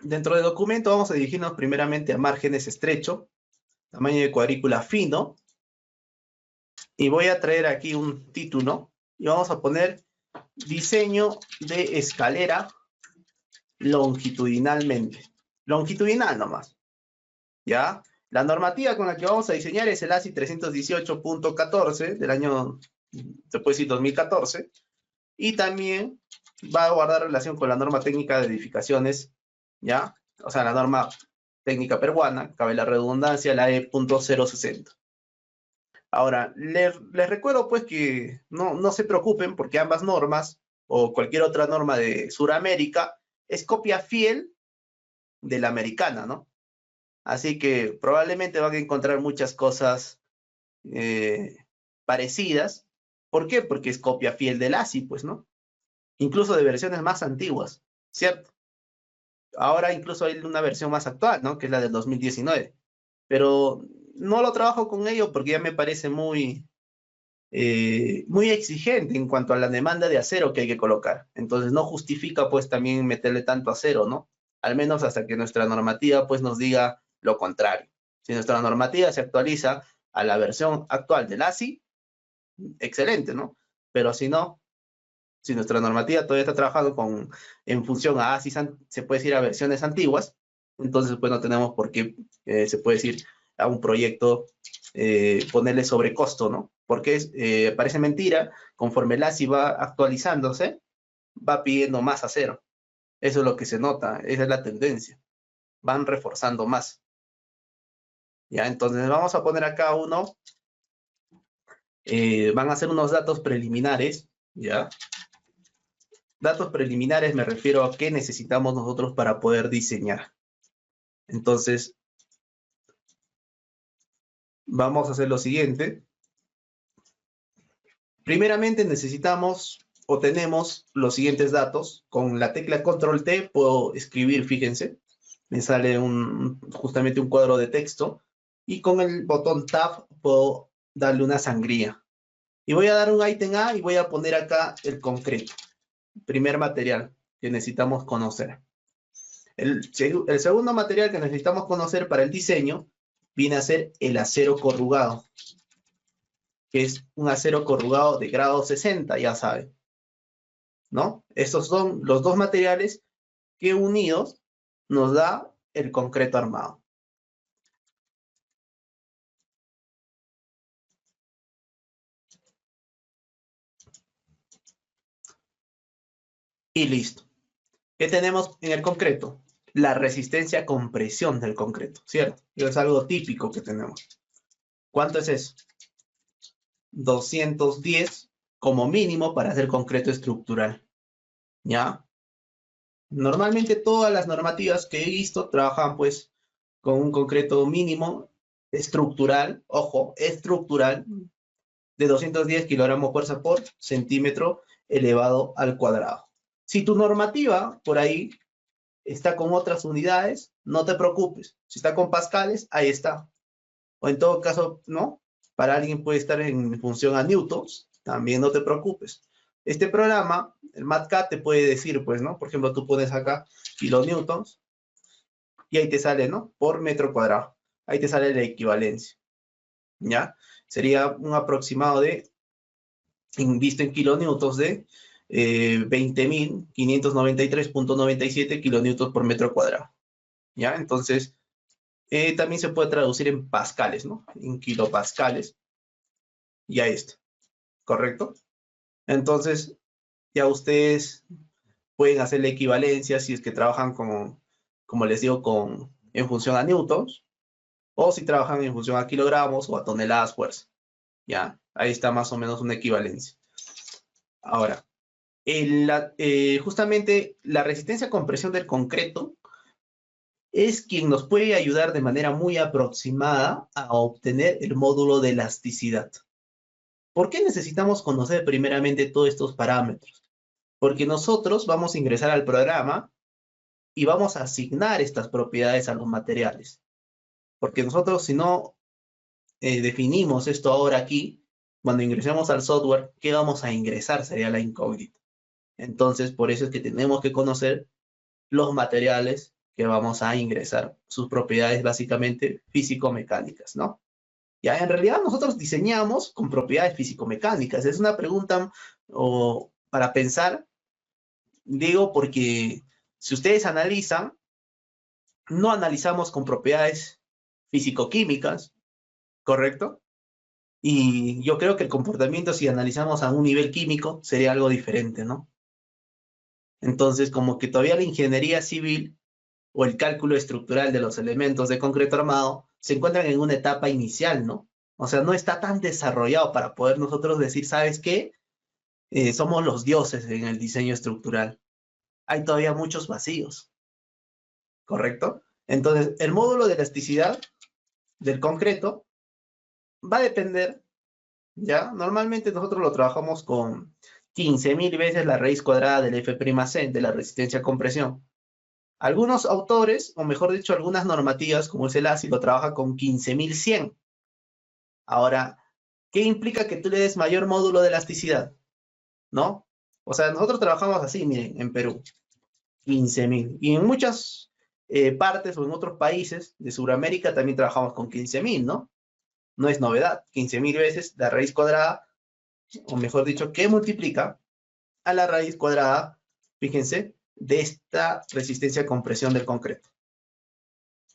dentro del documento vamos a dirigirnos primeramente a márgenes estrecho, tamaño de cuadrícula fino, y voy a traer aquí un título, y vamos a poner diseño de escalera longitudinalmente. Longitudinal nomás, ¿ya? La normativa con la que vamos a diseñar es el ASI 318.14 del año, se puede decir 2014, y también va a guardar relación con la norma técnica de edificaciones, ¿ya? O sea, la norma técnica peruana, cabe la redundancia, la E.060. Ahora, les recuerdo pues que no se preocupen porque ambas normas o cualquier otra norma de Sudamérica es copia fiel de la americana, ¿no? Así que probablemente van a encontrar muchas cosas parecidas. ¿Por qué? Porque es copia fiel del ASI, pues, ¿no? Incluso de versiones más antiguas, ¿cierto? Ahora incluso hay una versión más actual, ¿no? Que es la del 2019. Pero no lo trabajo con ello porque ya me parece muy exigente en cuanto a la demanda de acero que hay que colocar. Entonces no justifica pues también meterle tanto acero, ¿no? Al menos hasta que nuestra normativa pues nos diga lo contrario. Si nuestra normativa se actualiza a la versión actual del ASI, excelente, ¿no? Pero si no, si nuestra normativa todavía está trabajando en función a ASI, se puede decir a versiones antiguas, entonces pues no tenemos por qué, se puede decir, a un proyecto ponerle sobrecosto, ¿no? Porque parece mentira, conforme el ASI va actualizándose, va pidiendo más acero. Eso es lo que se nota, esa es la tendencia. Van reforzando más. ¿Ya? Entonces vamos a poner acá uno, van a ser unos datos preliminares, ¿ya? Datos preliminares me refiero a qué necesitamos nosotros para poder diseñar. Entonces, vamos a hacer lo siguiente. Primeramente necesitamos o tenemos los siguientes datos. Con la tecla Control T puedo escribir, fíjense. Me sale justamente un cuadro de texto. Y con el botón Tab puedo darle una sangría. Y voy a dar un ítem A y voy a poner acá el concreto. Primer material que necesitamos conocer. El segundo material que necesitamos conocer para el diseño viene a ser el acero corrugado, que es un acero corrugado de grado 60, ya saben, ¿no? Estos son los dos materiales que unidos nos da el concreto armado. Y listo. ¿Qué tenemos en el concreto? La resistencia a compresión del concreto, ¿cierto? Y es algo típico que tenemos. ¿Cuánto es eso? 210 como mínimo para hacer concreto estructural, ¿ya? Normalmente todas las normativas que he visto trabajan pues con un concreto mínimo estructural, ojo, estructural, de 210 kilogramos fuerza por centímetro elevado al cuadrado. Si tu normativa por ahí está con otras unidades, no te preocupes. Si está con pascales, ahí está. O en todo caso, ¿no? Para alguien puede estar en función a newtons, también no te preocupes. Este programa, el MATCAD, te puede decir, pues, ¿no? Por ejemplo, tú pones acá kilonewtons y ahí te sale, ¿no? Por metro cuadrado. Ahí te sale la equivalencia, ¿ya? Sería un aproximado de, visto en kilonewtons, de 20.593.97 kilonewtons por metro cuadrado, ¿ya? Entonces, también se puede traducir en pascales, ¿no? En kilopascales. Y ahí está, ¿correcto? Entonces, ya ustedes pueden hacer la equivalencia si es que trabajan como les digo, en función a newtons, o si trabajan en función a kilogramos o a toneladas fuerza. ¿Ya? Ahí está más o menos una equivalencia. Ahora, justamente la resistencia a compresión del concreto es quien nos puede ayudar de manera muy aproximada a obtener el módulo de elasticidad. ¿Por qué necesitamos conocer primeramente todos estos parámetros? Porque nosotros vamos a ingresar al programa y vamos a asignar estas propiedades a los materiales. Porque nosotros, si no definimos esto ahora aquí, cuando ingresemos al software, ¿qué vamos a ingresar? Sería la incógnita. Entonces, por eso es que tenemos que conocer los materiales que vamos a ingresar sus propiedades básicamente físico-mecánicas, ¿no? Ya, en realidad nosotros diseñamos con propiedades físico-mecánicas. Es una pregunta para pensar, digo, porque si ustedes analizan, no analizamos con propiedades físico-químicas, ¿correcto? Y yo creo que el comportamiento, si analizamos a un nivel químico, sería algo diferente, ¿no? Entonces, como que todavía la ingeniería civil o el cálculo estructural de los elementos de concreto armado se encuentran en una etapa inicial, ¿no? O sea, no está tan desarrollado para poder nosotros decir, ¿sabes qué? Somos los dioses en el diseño estructural. Hay todavía muchos vacíos, ¿correcto? Entonces, el módulo de elasticidad del concreto va a depender, ¿ya? Normalmente nosotros lo trabajamos con 15.000 veces la raíz cuadrada del F'C, de la resistencia a compresión. Algunos autores, o mejor dicho, algunas normativas, como es el ASI, lo trabaja con 15.100. Ahora, ¿qué implica que tú le des mayor módulo de elasticidad? ¿No? O sea, nosotros trabajamos así, miren, en Perú, 15.000. Y en muchas partes o en otros países de Sudamérica también trabajamos con 15.000, ¿no? No es novedad, 15.000 veces la raíz cuadrada, o mejor dicho, que multiplica a la raíz cuadrada, fíjense, de esta resistencia a compresión del concreto.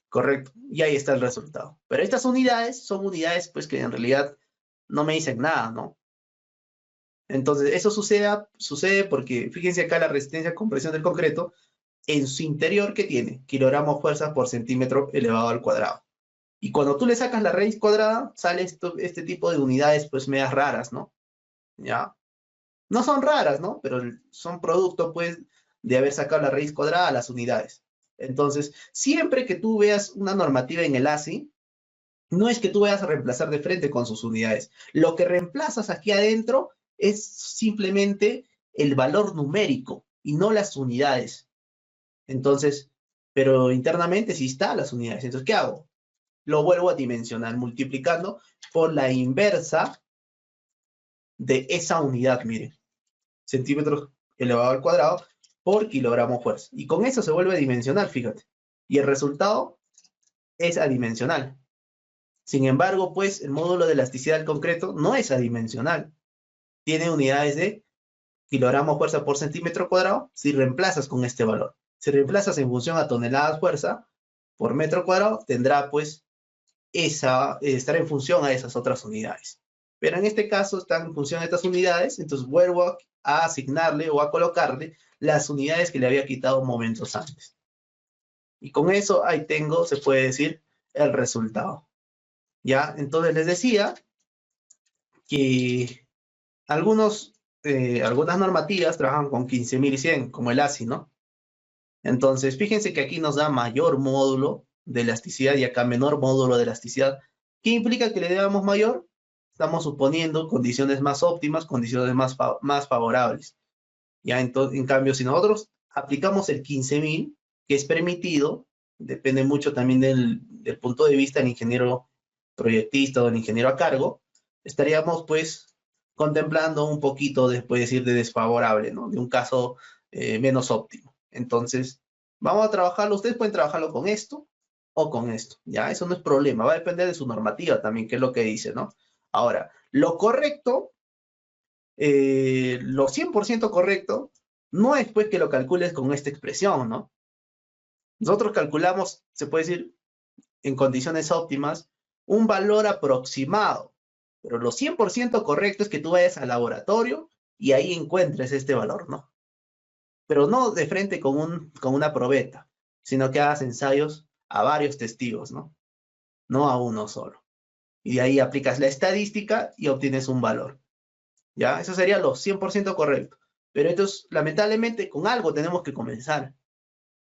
Correcto, y ahí está el resultado. Pero estas unidades son unidades pues que en realidad no me dicen nada, ¿no? Entonces, eso sucede porque, fíjense acá la resistencia a compresión del concreto, en su interior, ¿qué tiene? Kilogramos fuerza por centímetro elevado al cuadrado. Y cuando tú le sacas la raíz cuadrada, sale este tipo de unidades pues medias raras, ¿no? ¿Ya? No son raras, ¿no? Pero son producto pues de haber sacado la raíz cuadrada a las unidades. Entonces, siempre que tú veas una normativa en el ASI, no es que tú vayas a reemplazar de frente con sus unidades. Lo que reemplazas aquí adentro es simplemente el valor numérico y no las unidades. Entonces, pero internamente sí está las unidades. Entonces, ¿qué hago? Lo vuelvo a dimensionar multiplicando por la inversa de esa unidad, miren. Centímetros elevado al cuadrado por kilogramo fuerza. Y con eso se vuelve dimensional, fíjate. Y el resultado es adimensional. Sin embargo, pues, el módulo de elasticidad del concreto no es adimensional. Tiene unidades de kilogramo fuerza por centímetro cuadrado si reemplazas con este valor. Si reemplazas en función a toneladas fuerza por metro cuadrado, tendrá, pues, estará en función a esas otras unidades. Pero en este caso están en función de estas unidades, entonces vuelvo a asignarle o a colocarle las unidades que le había quitado momentos antes. Y con eso ahí tengo, se puede decir, el resultado. ¿Ya? Entonces les decía que algunas normativas trabajan con 15.100, como el ASI, ¿no? Entonces, fíjense que aquí nos da mayor módulo de elasticidad y acá menor módulo de elasticidad. ¿Qué implica que le demos mayor? Estamos suponiendo condiciones más óptimas, condiciones más favorables. Ya, entonces, en cambio, si nosotros aplicamos el 15.000, que es permitido, depende mucho también del punto de vista del ingeniero proyectista o del ingeniero a cargo, estaríamos pues contemplando un poquito, después decir, de desfavorable, ¿no? De un caso menos óptimo. Entonces, vamos a trabajarlo, ustedes pueden trabajarlo con esto o con esto, ¿ya? Eso no es problema, va a depender de su normativa también, que es lo que dice, ¿no? Ahora, lo correcto, lo 100% correcto, no es pues que lo calcules con esta expresión, ¿no? Nosotros calculamos, se puede decir, en condiciones óptimas, un valor aproximado, pero lo 100% correcto es que tú vayas al laboratorio y ahí encuentres este valor, ¿no? Pero no de frente con una probeta, sino que hagas ensayos a varios testigos, ¿no? No a uno solo. Y de ahí aplicas la estadística y obtienes un valor. ¿Ya? Eso sería lo 100% correcto. Pero entonces, lamentablemente, con algo tenemos que comenzar.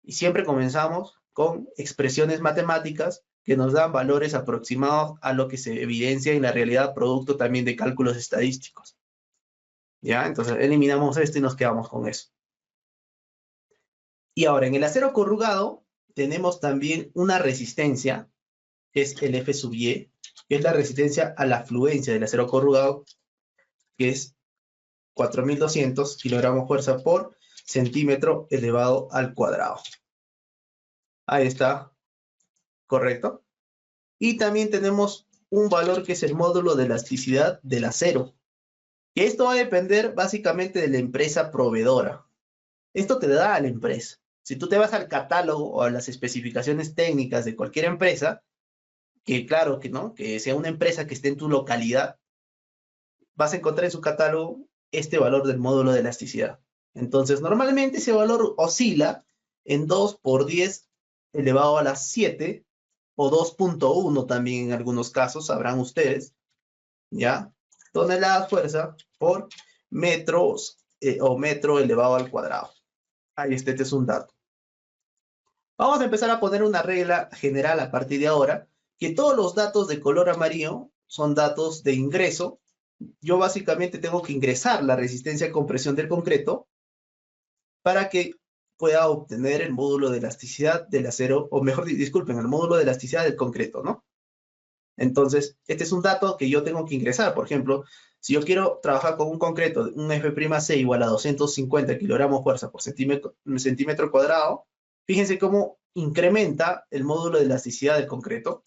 Y siempre comenzamos con expresiones matemáticas que nos dan valores aproximados a lo que se evidencia en la realidad, producto también de cálculos estadísticos. ¿Ya? Entonces, eliminamos esto y nos quedamos con eso. Y ahora, en el acero corrugado, tenemos también una resistencia, que es el F sub Y, que es la resistencia a la fluencia del acero corrugado, que es 4.200 kilogramos fuerza por centímetro elevado al cuadrado. Ahí está, correcto. Y también tenemos un valor que es el módulo de elasticidad del acero. Y esto va a depender básicamente de la empresa proveedora. Esto te da a la empresa. Si tú te vas al catálogo o a las especificaciones técnicas de cualquier empresa, que claro que no, que sea una empresa que esté en tu localidad, vas a encontrar en su catálogo este valor del módulo de elasticidad. Entonces, normalmente ese valor oscila en 2 por 10 elevado a la 7 o 2.1 también en algunos casos, sabrán ustedes, ¿ya? Toneladas fuerza por metros o metro elevado al cuadrado. Ahí este es un dato. Vamos a empezar a poner una regla general a partir de ahora, que todos los datos de color amarillo son datos de ingreso. Yo básicamente tengo que ingresar la resistencia a compresión del concreto para que pueda obtener el módulo de elasticidad del acero, o mejor, disculpen, el módulo de elasticidad del concreto, ¿no? Entonces, este es un dato que yo tengo que ingresar. Por ejemplo, si yo quiero trabajar con un concreto, un F'C igual a 250 kilogramos fuerza por centímetro cuadrado, fíjense cómo incrementa el módulo de elasticidad del concreto.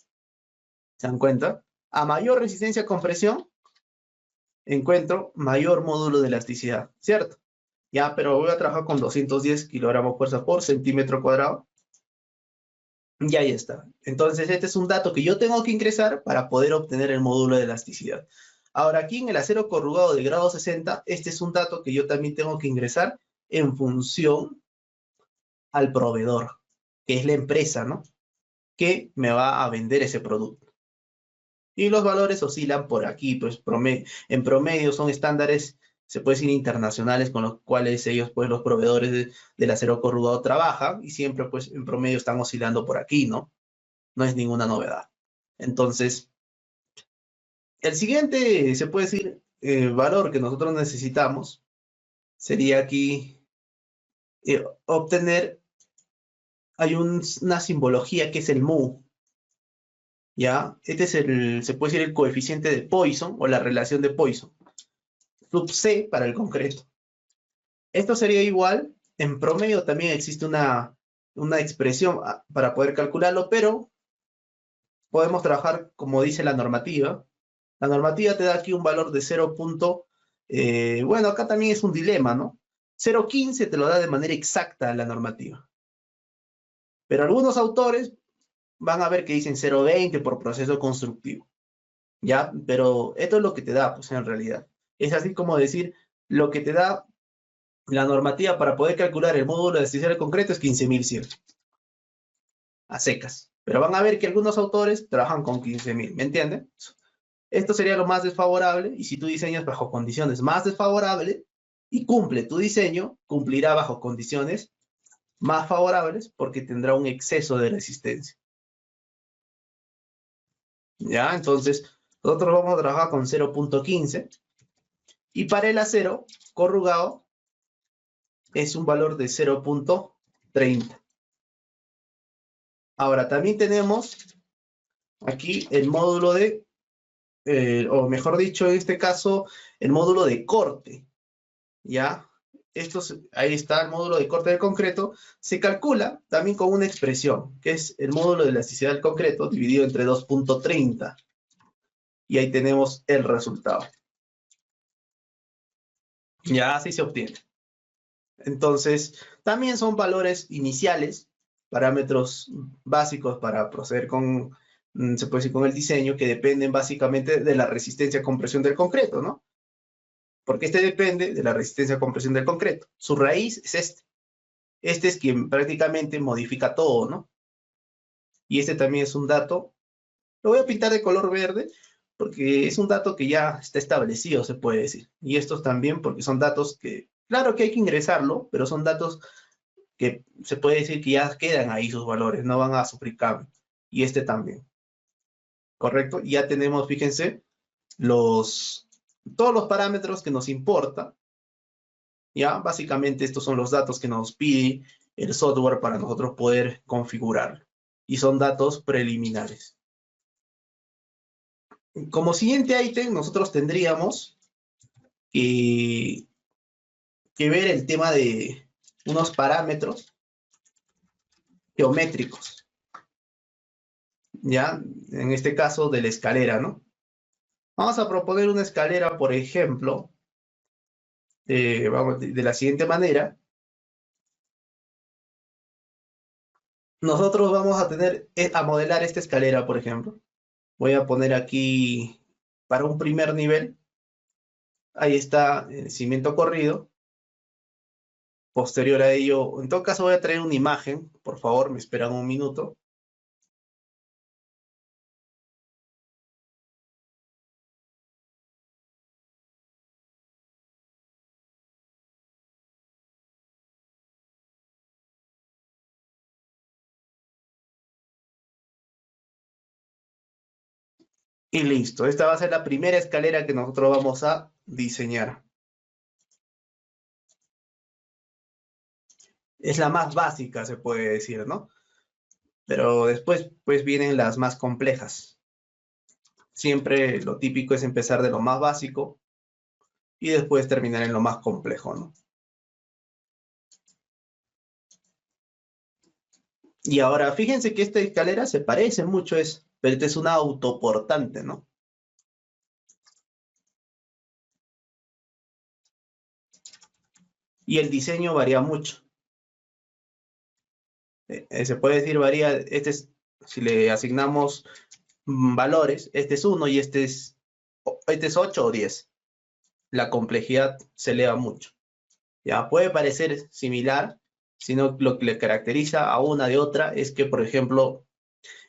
¿Se dan cuenta? A mayor resistencia a compresión, encuentro mayor módulo de elasticidad, ¿cierto? Ya, pero voy a trabajar con 210 kilogramos fuerza por centímetro cuadrado. Y ahí está. Entonces, este es un dato que yo tengo que ingresar para poder obtener el módulo de elasticidad. Ahora, aquí en el acero corrugado de grado 60, este es un dato que yo también tengo que ingresar en función al proveedor, que es la empresa, ¿no? Que me va a vender ese producto. Y los valores oscilan por aquí, pues en promedio son estándares, se puede decir internacionales, con los cuales ellos, pues los proveedores del acero corrugado trabajan y siempre, pues en promedio están oscilando por aquí, ¿no? No es ninguna novedad. Entonces, el siguiente, se puede decir, valor que nosotros necesitamos sería aquí obtener, hay una simbología que es el mu, ¿ya? Este es se puede decir el coeficiente de Poisson o la relación de Poisson. Sub C para el concreto. Esto sería igual, en promedio también existe una expresión para poder calcularlo, pero podemos trabajar como dice la normativa. La normativa te da aquí un valor de 0. Bueno, acá también es un dilema, ¿no? 0.15 te lo da de manera exacta la normativa. Pero algunos autores van a ver que dicen 0.20 por proceso constructivo. ¿Ya? Pero esto es lo que te da, pues en realidad. Es así como decir, lo que te da la normativa para poder calcular el módulo de elasticidad del concreto es 15.100. A secas. Pero van a ver que algunos autores trabajan con 15.000, ¿me entienden? Esto sería lo más desfavorable, y si tú diseñas bajo condiciones más desfavorables y cumple tu diseño, cumplirá bajo condiciones más favorables porque tendrá un exceso de resistencia. ¿Ya? Entonces, nosotros vamos a trabajar con 0.15 y para el acero corrugado es un valor de 0.30. Ahora, también tenemos aquí el módulo de, o mejor dicho, en este caso, el módulo de corte, ¿ya? Ahí está el módulo de corte del concreto, se calcula también con una expresión, que es el módulo de elasticidad del concreto dividido entre 2.30. Y ahí tenemos el resultado. Ya así se obtiene. Entonces, también son valores iniciales, parámetros básicos para proceder con, se puede decir, con el diseño, que dependen básicamente de la resistencia a compresión del concreto, ¿no? Porque este depende de la resistencia a compresión del concreto. Su raíz es este. Este es quien prácticamente modifica todo, ¿no? Y este también es un dato. Lo voy a pintar de color verde porque es un dato que ya está establecido, se puede decir. Y estos también porque son datos que, claro que hay que ingresarlo, pero son datos que se puede decir que ya quedan ahí sus valores, no van a sufrir cambio. Y este también. ¿Correcto? Y ya tenemos, fíjense, todos los parámetros que nos importa. Ya, básicamente estos son los datos que nos pide el software para nosotros poder configurar. Y son datos preliminares. Como siguiente ítem, nosotros tendríamos que ver el tema de unos parámetros geométricos, ¿ya? En este caso de la escalera, ¿no? Vamos a proponer una escalera, por ejemplo, vamos de la siguiente manera. Nosotros vamos a tener, a modelar esta escalera, por ejemplo. Voy a poner aquí para un primer nivel. Ahí está el cimiento corrido. Posterior a ello, en todo caso voy a traer una imagen. Por favor, me esperan un minuto. Y listo. Esta va a ser la primera escalera que nosotros vamos a diseñar. Es la más básica, se puede decir, ¿no? Pero después, pues, vienen las más complejas. Siempre lo típico es empezar de lo más básico y después terminar en lo más complejo, ¿no? Y ahora, fíjense que esta escalera se parece mucho, pero esta es una autoportante, ¿no? Y el diseño varía mucho. Se puede decir varía, si le asignamos valores, este es 1 y este es 8 o 10. La complejidad se eleva mucho. Ya puede parecer similar, sino lo que le caracteriza a una de otra es que, por ejemplo,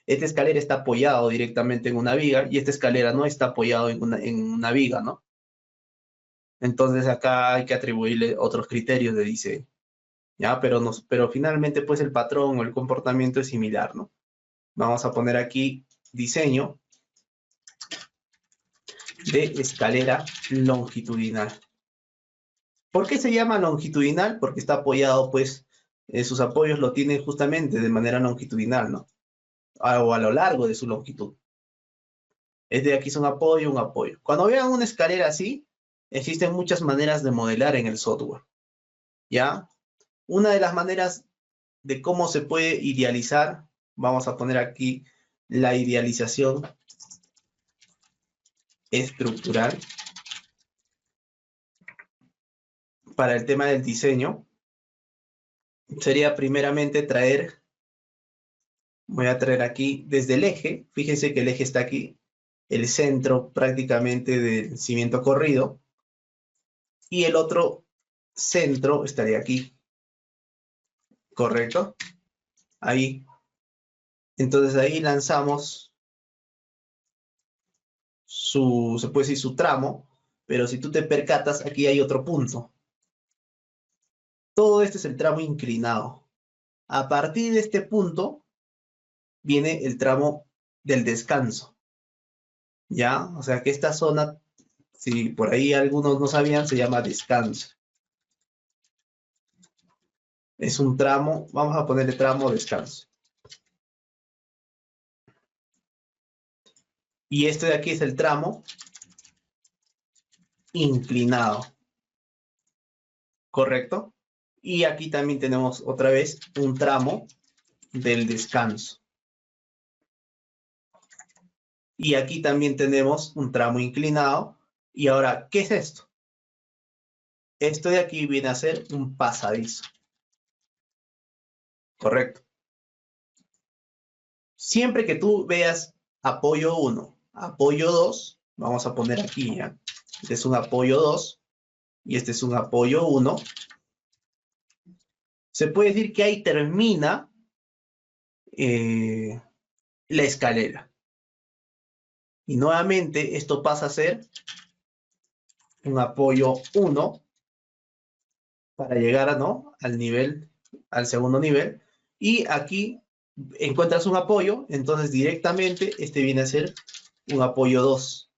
esta escalera está apoyado directamente en una viga y esta escalera no está apoyado en una viga, ¿no? Entonces acá hay que atribuirle otros criterios de diseño, ¿ya? Pero finalmente pues el patrón o el comportamiento es similar, ¿no? Vamos a poner aquí diseño de escalera longitudinal. ¿Por qué se llama longitudinal? Porque está apoyado, pues, sus apoyos lo tienen justamente de manera longitudinal, ¿no? O a lo largo de su longitud. Este de aquí es un apoyo. Cuando vean una escalera así, existen muchas maneras de modelar en el software, ¿ya? Una de las maneras de cómo se puede idealizar, vamos a poner aquí la idealización estructural para el tema del diseño, sería primeramente voy a traer aquí desde el eje, fíjense que el eje está aquí, el centro prácticamente del cimiento corrido, y el otro centro estaría aquí, ¿correcto? Ahí. Entonces ahí lanzamos se puede decir su tramo, pero si tú te percatas, aquí hay otro punto. Todo este es el tramo inclinado. A partir de este punto viene el tramo del descanso, ¿ya? O sea que esta zona, si por ahí algunos no sabían, se llama descanso. Es un tramo, vamos a ponerle tramo descanso. Y este de aquí es el tramo inclinado, ¿correcto? Y aquí también tenemos otra vez un tramo del descanso. Y aquí también tenemos un tramo inclinado. Y ahora, ¿qué es esto? Esto de aquí viene a ser un pasadizo. Correcto. Siempre que tú veas apoyo 1, apoyo 2, vamos a poner aquí, ¿ya? Este es un apoyo 2 y este es un apoyo 1. Se puede decir que ahí termina la escalera. Y nuevamente esto pasa a ser un apoyo 1 para llegar al segundo nivel. Y aquí encuentras un apoyo, entonces directamente este viene a ser un apoyo 2.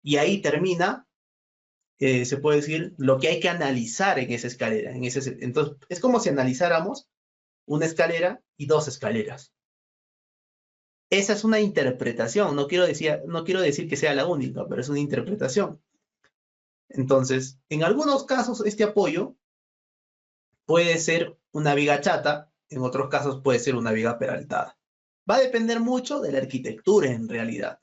Y ahí termina, se puede decir, lo que hay que analizar en esa escalera. Entonces, es como si analizáramos una escalera y dos escaleras. Esa es una interpretación, no quiero decir que sea la única, pero es una interpretación. Entonces, en algunos casos este apoyo puede ser una viga chata en otros casos puede ser una viga peraltada. Va a depender mucho de la arquitectura en realidad,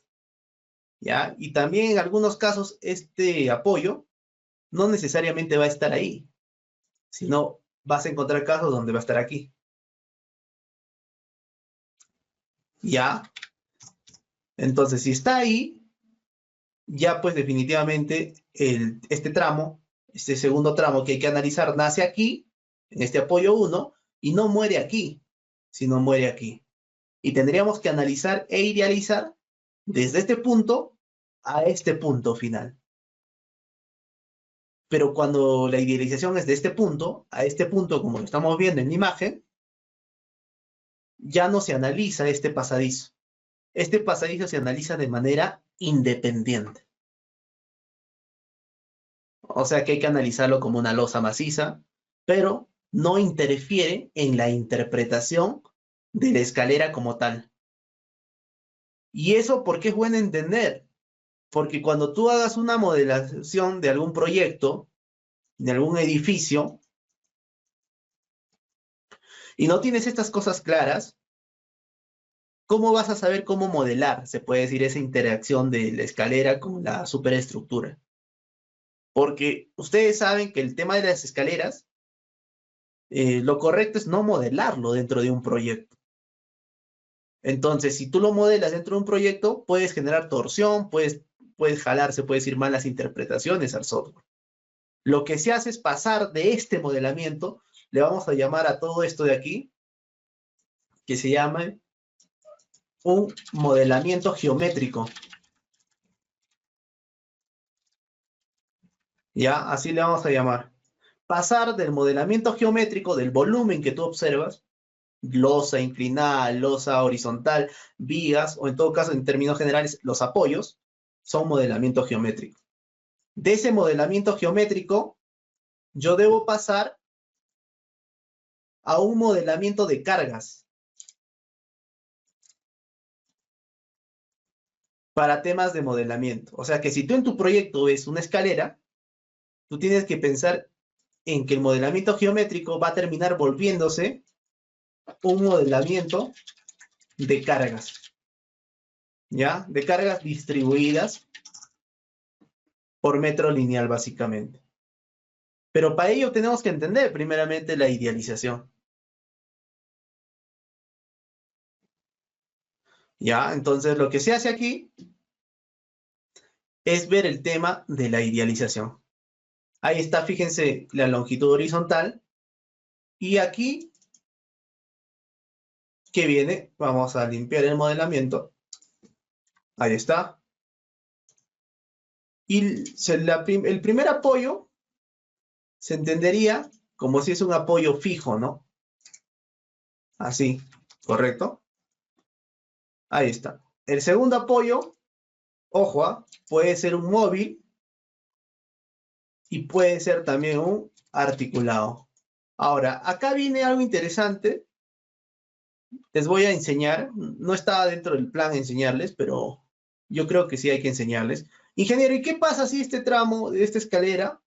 ¿ya? Y también en algunos casos este apoyo no necesariamente va a estar ahí, sino vas a encontrar casos donde va a estar aquí, ¿ya? Entonces, si está ahí, ya pues definitivamente este tramo, este segundo tramo que hay que analizar, nace aquí, en este apoyo 1, y no muere aquí, sino muere aquí. Y tendríamos que analizar e idealizar desde este punto a este punto final. Pero cuando la idealización es de este punto a este punto, como lo estamos viendo en la imagen, ya no se analiza este pasadizo. Este pasadizo se analiza de manera independiente. O sea que hay que analizarlo como una losa maciza, pero no interfiere en la interpretación de la escalera como tal. ¿Y eso por qué es bueno entender? Porque cuando tú hagas una modelación de algún proyecto, de algún edificio, y no tienes estas cosas claras, ¿cómo vas a saber cómo modelar, se puede decir, esa interacción de la escalera con la superestructura? Porque ustedes saben que el tema de las escaleras, lo correcto es no modelarlo dentro de un proyecto. Entonces, si tú lo modelas dentro de un proyecto, puedes generar torsión, puedes jalar, se puede decir, malas interpretaciones al software. Lo que se hace es pasar de este modelamiento, le vamos a llamar a todo esto de aquí, que se llama un modelamiento geométrico. ¿Ya? Así le vamos a llamar. Pasar del modelamiento geométrico, del volumen que tú observas, losa inclinada, losa horizontal, vigas, o en todo caso, en términos generales, los apoyos, son modelamiento geométrico. De ese modelamiento geométrico, yo debo pasar a un modelamiento de cargas para temas de modelamiento. O sea que si tú en tu proyecto ves una escalera, tú tienes que pensar en que el modelamiento geométrico va a terminar volviéndose un modelamiento de cargas, ¿ya? De cargas distribuidas por metro lineal, básicamente. Pero para ello tenemos que entender primeramente la idealización. ¿Ya? Entonces lo que se hace aquí es ver el tema de la idealización. Ahí está, fíjense, la longitud horizontal. Y aquí, ¿qué viene? Vamos a limpiar el modelamiento. Ahí está. Y el primer apoyo se entendería como si es un apoyo fijo, ¿no? Así, ¿correcto? Ahí está. El segundo apoyo, ojo, puede ser un móvil y puede ser también un articulado. Ahora, acá viene algo interesante. Les voy a enseñar. No estaba dentro del plan enseñarles, pero yo creo que sí hay que enseñarles. Ingeniero, ¿y qué pasa si este tramo de esta escalera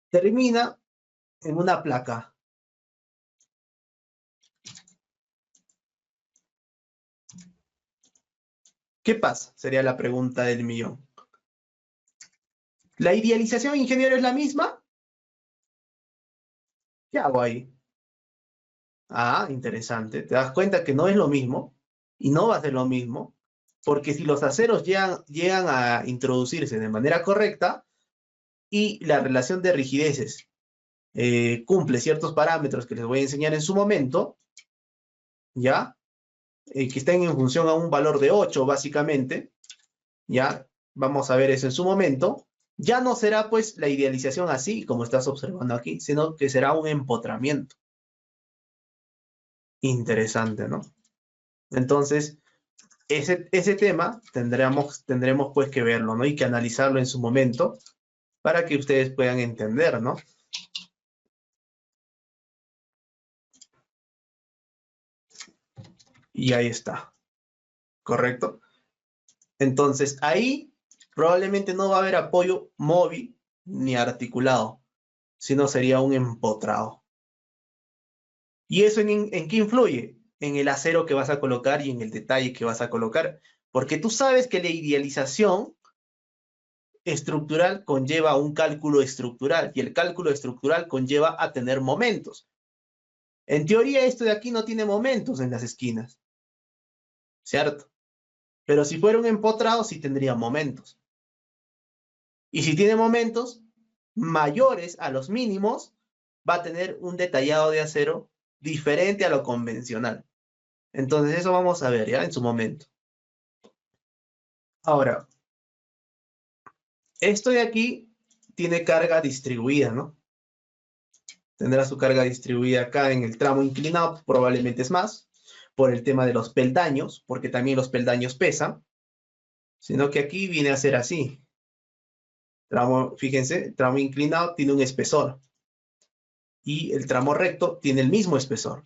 termina en una placa? ¿Qué pasa? Sería la pregunta del millón. ¿La idealización, ingeniero, es la misma? ¿Qué hago ahí? Ah, interesante. Te das cuenta que no es lo mismo y no va a ser lo mismo, porque si los aceros llegan a introducirse de manera correcta y la relación de rigideces cumple ciertos parámetros que les voy a enseñar en su momento, ¿ya? Que estén en función a un valor de 8, básicamente, ¿ya? Vamos a ver eso en su momento. Ya no será, pues, la idealización así, como estás observando aquí, sino que será un empotramiento. Interesante, ¿no? Entonces, ese tema tendremos pues que verlo, ¿no? Y que analizarlo en su momento para que ustedes puedan entender, ¿no? Y ahí está, ¿correcto? Entonces, ahí probablemente no va a haber apoyo móvil ni articulado, sino sería un empotrado. ¿Y eso en qué influye? En el acero que vas a colocar y en el detalle que vas a colocar. Porque tú sabes que la idealización estructural conlleva un cálculo estructural y el cálculo estructural conlleva a tener momentos. En teoría, esto de aquí no tiene momentos en las esquinas, ¿cierto? Pero si fuera un empotrado, sí tendría momentos. Y si tiene momentos mayores a los mínimos, va a tener un detallado de acero diferente a lo convencional. Entonces, eso vamos a ver ya en su momento. Ahora, esto de aquí tiene carga distribuida, ¿no? Tendrá su carga distribuida acá en el tramo inclinado, probablemente es más, por el tema de los peldaños, porque también los peldaños pesan, sino que aquí viene a ser así. Fíjense, el tramo inclinado tiene un espesor y el tramo recto tiene el mismo espesor.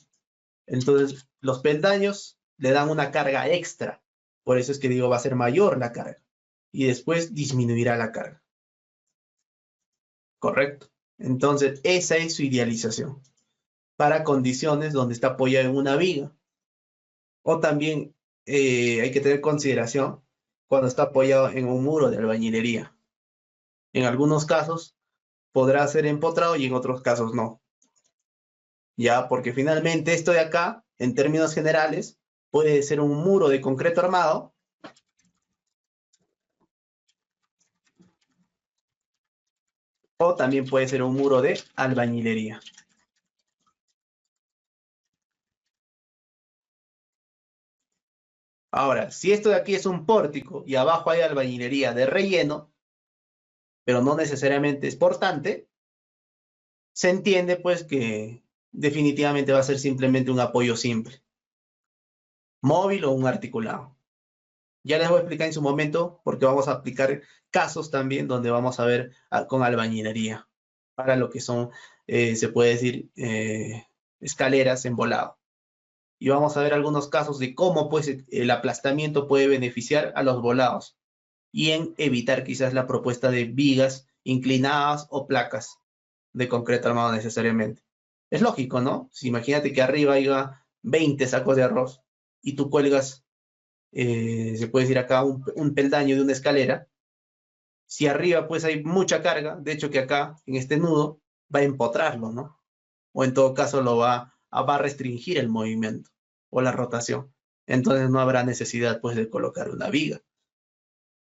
Entonces, los peldaños le dan una carga extra. Por eso es que digo, va a ser mayor la carga. Y después disminuirá la carga. ¿Correcto? Entonces, esa es su idealización. Para condiciones donde está apoyado en una viga. O también hay que tener consideración cuando está apoyado en un muro de albañilería. En algunos casos podrá ser empotrado y en otros casos no. Ya, porque finalmente esto de acá, en términos generales, puede ser un muro de concreto armado o también puede ser un muro de albañilería. Ahora, si esto de aquí es un pórtico y abajo hay albañilería de relleno, pero no necesariamente es portante, se entiende pues que definitivamente va a ser simplemente un apoyo simple, móvil o un articulado. Ya les voy a explicar en su momento porque vamos a aplicar casos también donde vamos a ver con albañilería para lo que son, se puede decir, escaleras en volado. Y vamos a ver algunos casos de cómo pues el aplastamiento puede beneficiar a los volados y en evitar quizás la propuesta de vigas inclinadas o placas de concreto armado necesariamente. Es lógico, ¿no? Si imagínate que arriba haya 20 sacos de arroz y tú cuelgas, se puede decir acá, un peldaño de una escalera. Si arriba pues hay mucha carga, de hecho que acá en este nudo va a empotrarlo, ¿no? O en todo caso va a restringir el movimiento o la rotación. Entonces no habrá necesidad pues de colocar una viga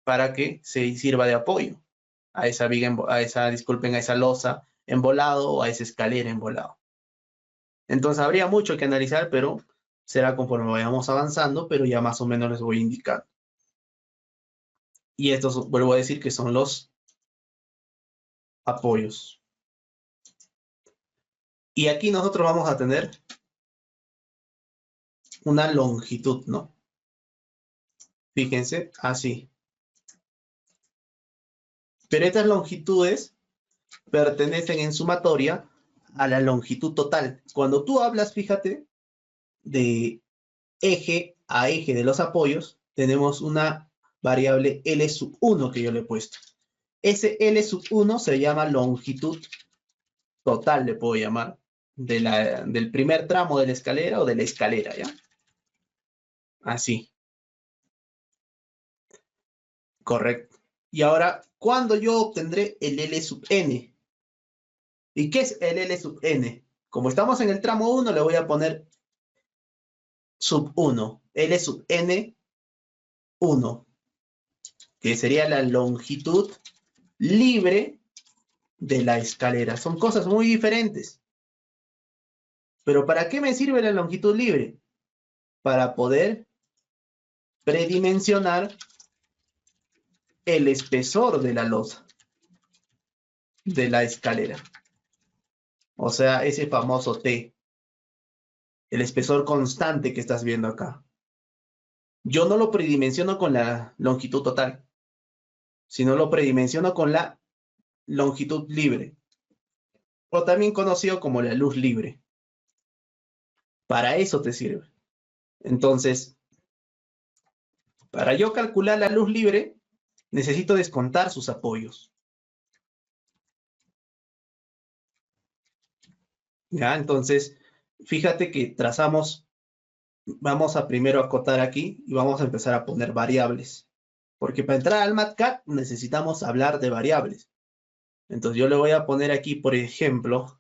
para que se sirva de apoyo a esa viga, disculpen, a esa losa en volado o a esa escalera en volado. Entonces habría mucho que analizar, pero será conforme vayamos avanzando, pero ya más o menos les voy indicando. Y estos, vuelvo a decir que son los apoyos. Y aquí nosotros vamos a tener una longitud, ¿no? Fíjense, así. Pero estas longitudes pertenecen en sumatoria a la longitud total. Cuando tú hablas, fíjate, de eje a eje de los apoyos, tenemos una variable L1 que yo le he puesto. Ese L1 se llama longitud total, le puedo llamar, del primer tramo de la escalera o de la escalera, ¿ya? Así. Correcto. Y ahora, ¿cuándo yo obtendré el L(n)? ¿Y qué es el L(n)? Como estamos en el tramo 1, le voy a poner sub 1. L(n)1, que sería la longitud libre de la escalera. Son cosas muy diferentes. Pero ¿para qué me sirve la longitud libre? Para poder predimensionar el espesor de la losa, de la escalera. O sea, ese famoso T, el espesor constante que estás viendo acá. Yo no lo predimensiono con la longitud total, sino lo predimensiono con la longitud libre, o también conocido como la luz libre. Para eso te sirve. Entonces, para yo calcular la luz libre, necesito descontar sus apoyos. ¿Ya? Entonces, fíjate que trazamos, vamos a primero acotar aquí y vamos a empezar a poner variables. Porque para entrar al MATCAD necesitamos hablar de variables. Entonces yo le voy a poner aquí, por ejemplo,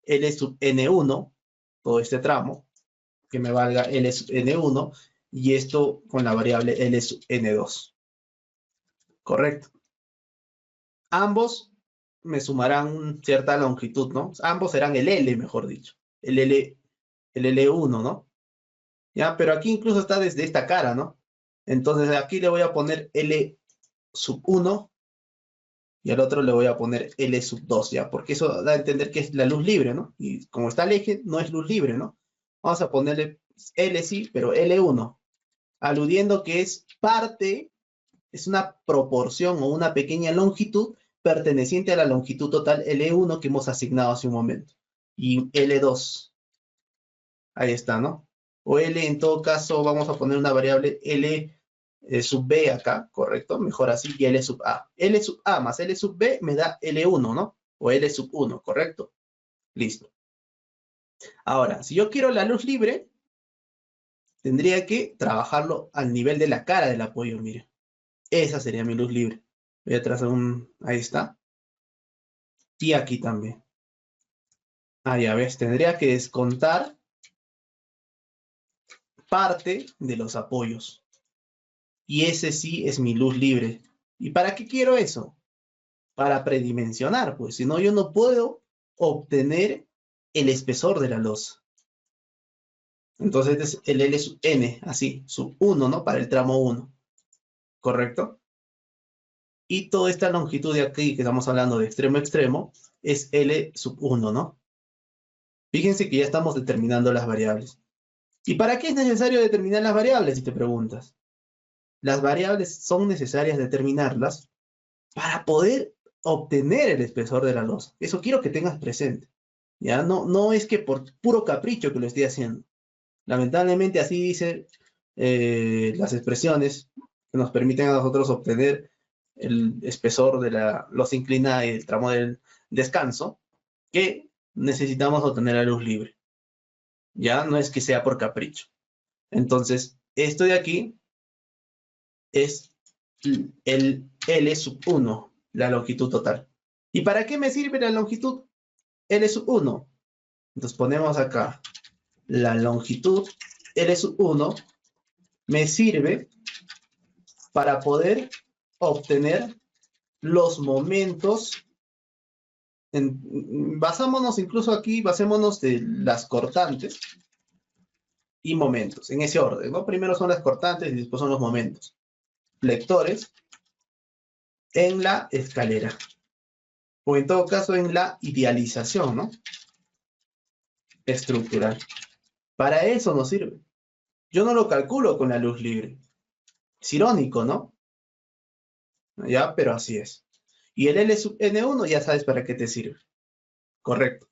L sub N1, todo este tramo, que me valga L sub N1, y esto con la variable L sub N2. Correcto. Ambos me sumarán cierta longitud, ¿no? Ambos serán el L, mejor dicho. El L1, ¿no? ¿Ya? Pero aquí incluso está desde esta cara, ¿no? Entonces aquí le voy a poner L sub 1 y al otro le voy a poner L sub 2, ¿ya? Porque eso da a entender que es la luz libre, ¿no? Y como está el eje, no es luz libre, ¿no? Vamos a ponerle L sí, pero L1, aludiendo que es parte, es una proporción o una pequeña longitud perteneciente a la longitud total L1 que hemos asignado hace un momento. Y L2, ahí está, ¿no? O L, en todo caso, vamos a poner una variable L sub B acá, ¿correcto? Mejor así, y L sub A. L sub A más L sub B me da L1, ¿no? O L sub 1, ¿correcto? Listo. Ahora, si yo quiero la luz libre, tendría que trabajarlo al nivel de la cara del apoyo, mire. Esa sería mi luz libre. Voy a trazar un... Ahí está. Y aquí también. Ah, ya ves, tendría que descontar parte de los apoyos. Y ese sí es mi luz libre. ¿Y para qué quiero eso? Para predimensionar, pues. Si no, yo no puedo obtener el espesor de la losa. Entonces este es el L sub N, así, sub 1, ¿no? Para el tramo 1. ¿Correcto? Y toda esta longitud de aquí, que estamos hablando de extremo a extremo, es L sub 1, ¿no? Fíjense que ya estamos determinando las variables. ¿Y para qué es necesario determinar las variables, si te preguntas? Las variables son necesarias determinarlas para poder obtener el espesor de la losa. Eso quiero que tengas presente. ¿Ya? No es que por puro capricho que lo estoy haciendo. Lamentablemente así dicen las expresiones que nos permiten a nosotros obtener el espesor de la losa inclinada y el tramo del descanso, que necesitamos obtener la luz libre. Ya no es que sea por capricho. Entonces, esto de aquí es el L sub 1, la longitud total. ¿Y para qué me sirve la longitud L sub 1? Entonces ponemos acá la longitud L sub 1 me sirve para poder obtener los momentos. Basámonos incluso aquí, basémonos de las cortantes y momentos, en ese orden, ¿no? Primero son las cortantes y después son los momentos. Lectores en la escalera. O en todo caso en la idealización, ¿no? Estructural. Para eso nos sirve. Yo no lo calculo con la luz libre. Es irónico, ¿no? Ya, pero así es. Y el L sub N1 ya sabes para qué te sirve. Correcto.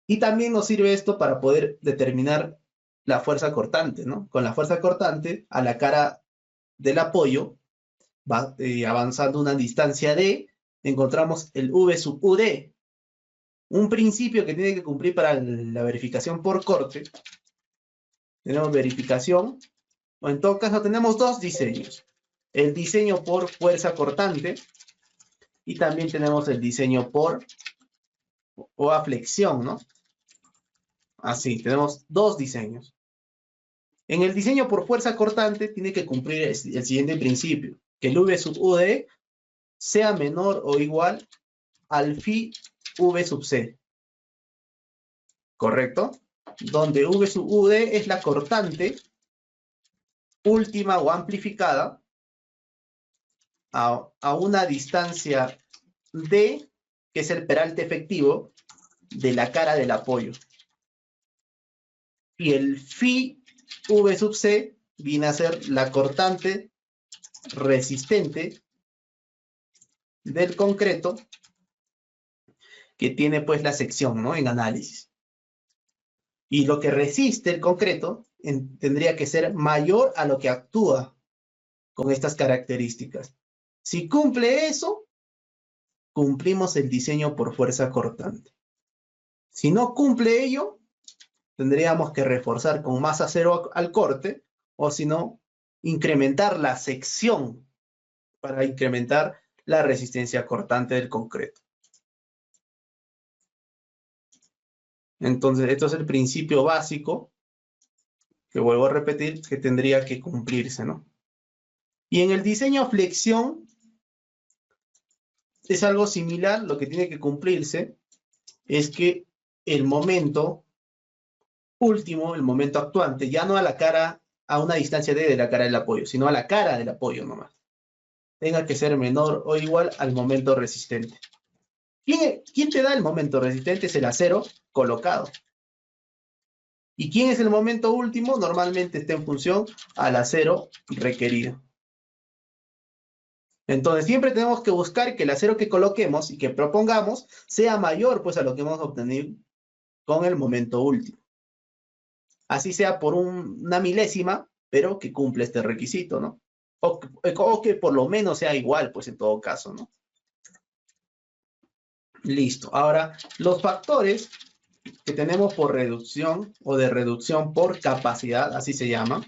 Y también nos sirve esto para poder determinar la fuerza cortante, ¿no? Con la fuerza cortante a la cara del apoyo, va avanzando una distancia D, encontramos el V sub UD. Un principio que tiene que cumplir para la verificación por corte. Tenemos verificación, o en todo caso tenemos dos diseños. El diseño por fuerza cortante y también tenemos el diseño por o a flexión, ¿no? Así, tenemos dos diseños. En el diseño por fuerza cortante tiene que cumplir el siguiente principio, que el V sub UD sea menor o igual al phi V sub C. ¿Correcto? Donde V sub UD es la cortante última o amplificada a una distancia D, que es el peralte efectivo de la cara del apoyo. Y el phi V sub C viene a ser la cortante resistente del concreto que tiene pues la sección, ¿no? En análisis. Y lo que resiste el concreto tendría que ser mayor a lo que actúa con estas características. Si cumple eso, cumplimos el diseño por fuerza cortante. Si no cumple ello, tendríamos que reforzar con masa cero al corte, o si no, incrementar la sección para incrementar la resistencia cortante del concreto. Entonces, esto es el principio básico, que vuelvo a repetir, que tendría que cumplirse, ¿no? Y en el diseño flexión es algo similar. Lo que tiene que cumplirse es que el momento último, el momento actuante, ya no a la cara, a una distancia de la cara del apoyo, sino a la cara del apoyo nomás, tenga que ser menor o igual al momento resistente. ¿Quién te da el momento resistente? Es el acero colocado. ¿Y quién es el momento último? Normalmente está en función al acero requerido. Entonces siempre tenemos que buscar que el acero que coloquemos y que propongamos sea mayor pues a lo que hemos obtenido con el momento último. Así sea por una milésima, pero que cumple este requisito, ¿no? O que por lo menos sea igual, pues en todo caso, ¿no? Listo. Ahora, los factores que tenemos por reducción o de reducción por capacidad, así se llama,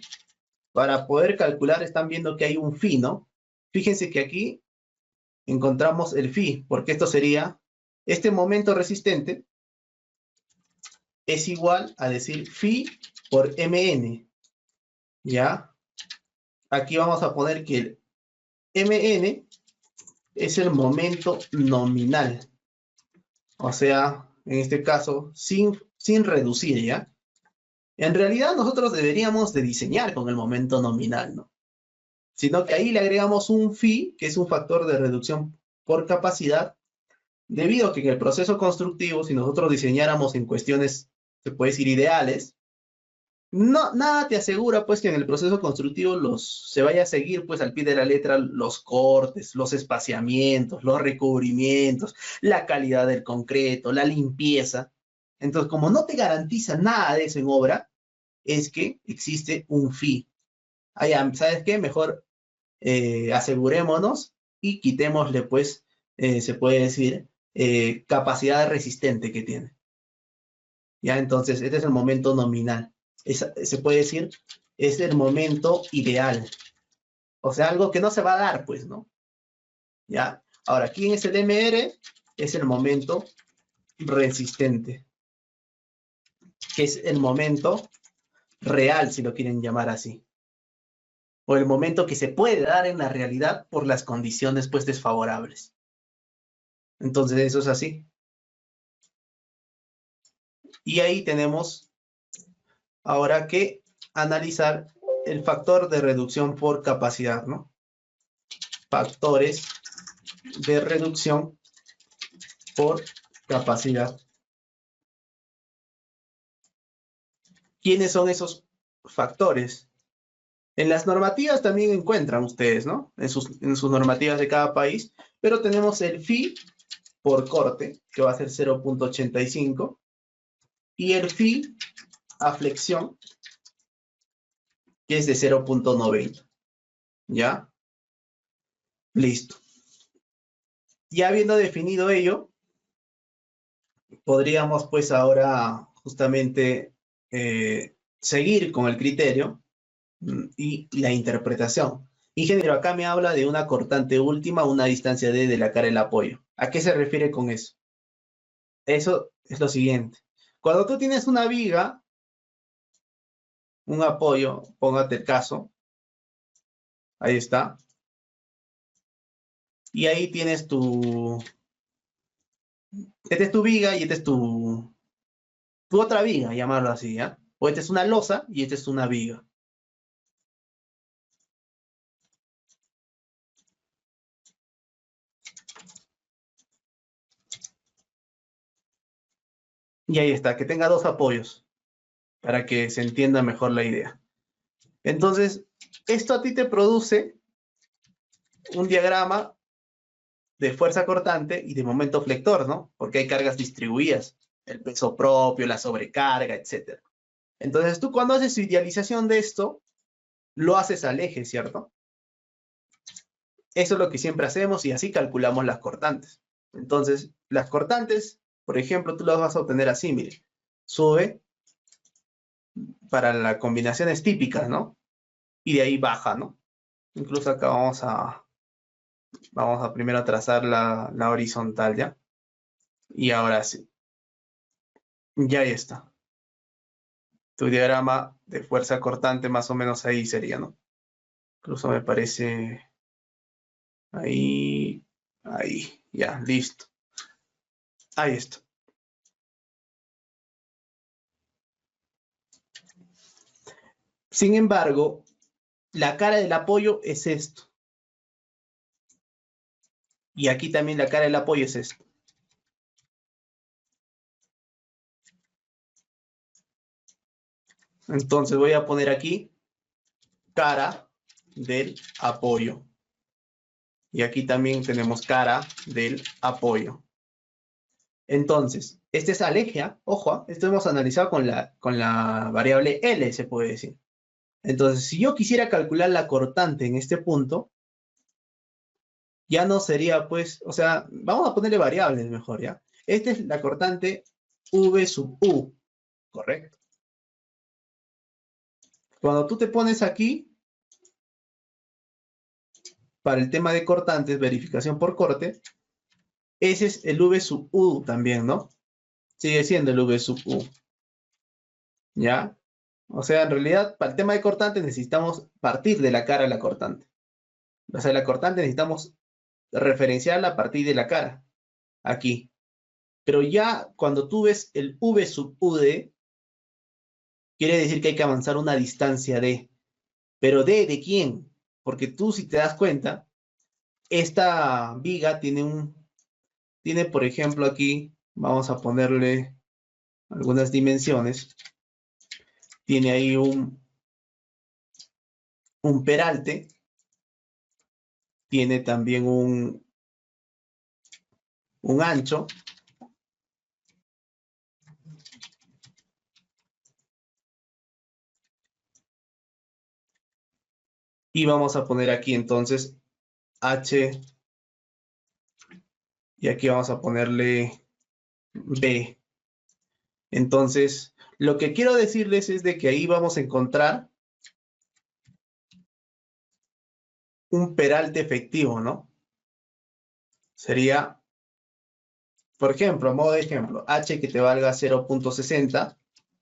para poder calcular, están viendo que hay un phi, ¿no? Fíjense que aquí encontramos el phi, porque esto sería, este momento resistente es igual a decir phi por mn, ¿ya? Aquí vamos a poner que el mn es el momento nominal, o sea, en este caso, sin reducir, ¿ya? En realidad nosotros deberíamos de diseñar con el momento nominal, ¿no? Sino que ahí le agregamos un phi, que es un factor de reducción por capacidad, debido a que en el proceso constructivo, si nosotros diseñáramos en cuestiones, se puede decir, ideales, no, nada te asegura pues que en el proceso constructivo se vaya a seguir pues al pie de la letra los cortes, los espaciamientos, los recubrimientos, la calidad del concreto, la limpieza. Entonces, como no te garantiza nada de eso en obra, es que existe un phi. ¿Sabes qué? Mejor asegurémonos y quitémosle pues, se puede decir, capacidad resistente que tiene. ¿Ya? Entonces, este es el momento nominal. Se puede decir, es el momento ideal. O sea, algo que no se va a dar, pues, ¿no? ¿Ya? Ahora, ¿quién es el MR? Es el momento resistente, que es el momento real, si lo quieren llamar así. O el momento que se puede dar en la realidad por las condiciones, pues, desfavorables. Entonces, eso es así. Y ahí tenemos ahora que analizar el factor de reducción por capacidad, ¿no? Factores de reducción por capacidad. ¿Quiénes son esos factores? En las normativas también encuentran ustedes, ¿no? En sus normativas de cada país, pero tenemos el phi por corte, que va a ser 0.85, y el phi a flexión, que es de 0.90. ¿Ya? Listo. Ya habiendo definido ello, podríamos pues ahora justamente seguir con el criterio y la interpretación. Ingeniero, acá me habla de una cortante última, una distancia D de la cara del apoyo. ¿A qué se refiere con eso? Eso es lo siguiente. Cuando tú tienes una viga, un apoyo, póngate el caso, ahí está, y ahí tienes esta es tu viga y esta es tu otra viga, llamarlo así, ¿ya? O esta es una losa y esta es una viga. Y ahí está, que tenga dos apoyos para que se entienda mejor la idea. Entonces, esto a ti te produce un diagrama de fuerza cortante y de momento flector, ¿no? Porque hay cargas distribuidas, el peso propio, la sobrecarga, etc. Entonces, tú cuando haces tu idealización de esto, lo haces al eje, ¿cierto? Eso es lo que siempre hacemos y así calculamos las cortantes. Entonces, las cortantes, por ejemplo, tú las vas a obtener así, mire. Sube para las combinaciones típicas, ¿no? Y de ahí baja, ¿no? Incluso acá vamos a primero trazar la horizontal, ¿ya? Y ahora sí, ya ahí está. Tu diagrama de fuerza cortante más o menos ahí sería, ¿no? Incluso me parece ahí, ahí, ya, listo. Ahí está. Sin embargo, la cara del apoyo es esto. Y aquí también la cara del apoyo es esto. Entonces voy a poner aquí cara del apoyo. Y aquí también tenemos cara del apoyo. Entonces, este es Alegia, ojo, esto hemos analizado con la variable L, se puede decir. Entonces, si yo quisiera calcular la cortante en este punto, ya no sería, pues, o sea, vamos a ponerle variables mejor, ¿ya? Esta es la cortante V sub U, ¿correcto? Cuando tú te pones aquí, para el tema de cortantes, verificación por corte, ese es el V sub U también, ¿no? Sigue siendo el V sub U, ¿ya? O sea, en realidad, para el tema de cortantes necesitamos partir de la cara a la cortante. O sea, la cortante necesitamos referenciarla a partir de la cara, aquí. Pero ya cuando tú ves el V sub UD, quiere decir que hay que avanzar una distancia D. ¿Pero D de quién? Porque tú, si te das cuenta, esta viga tiene, por ejemplo, aquí, vamos a ponerle algunas dimensiones. Tiene ahí un peralte, tiene también un ancho, y vamos a poner aquí entonces H, y aquí vamos a ponerle B. Entonces, lo que quiero decirles es de que ahí vamos a encontrar un peralte efectivo, ¿no? Sería, por ejemplo, a modo de ejemplo, H que te valga 0.60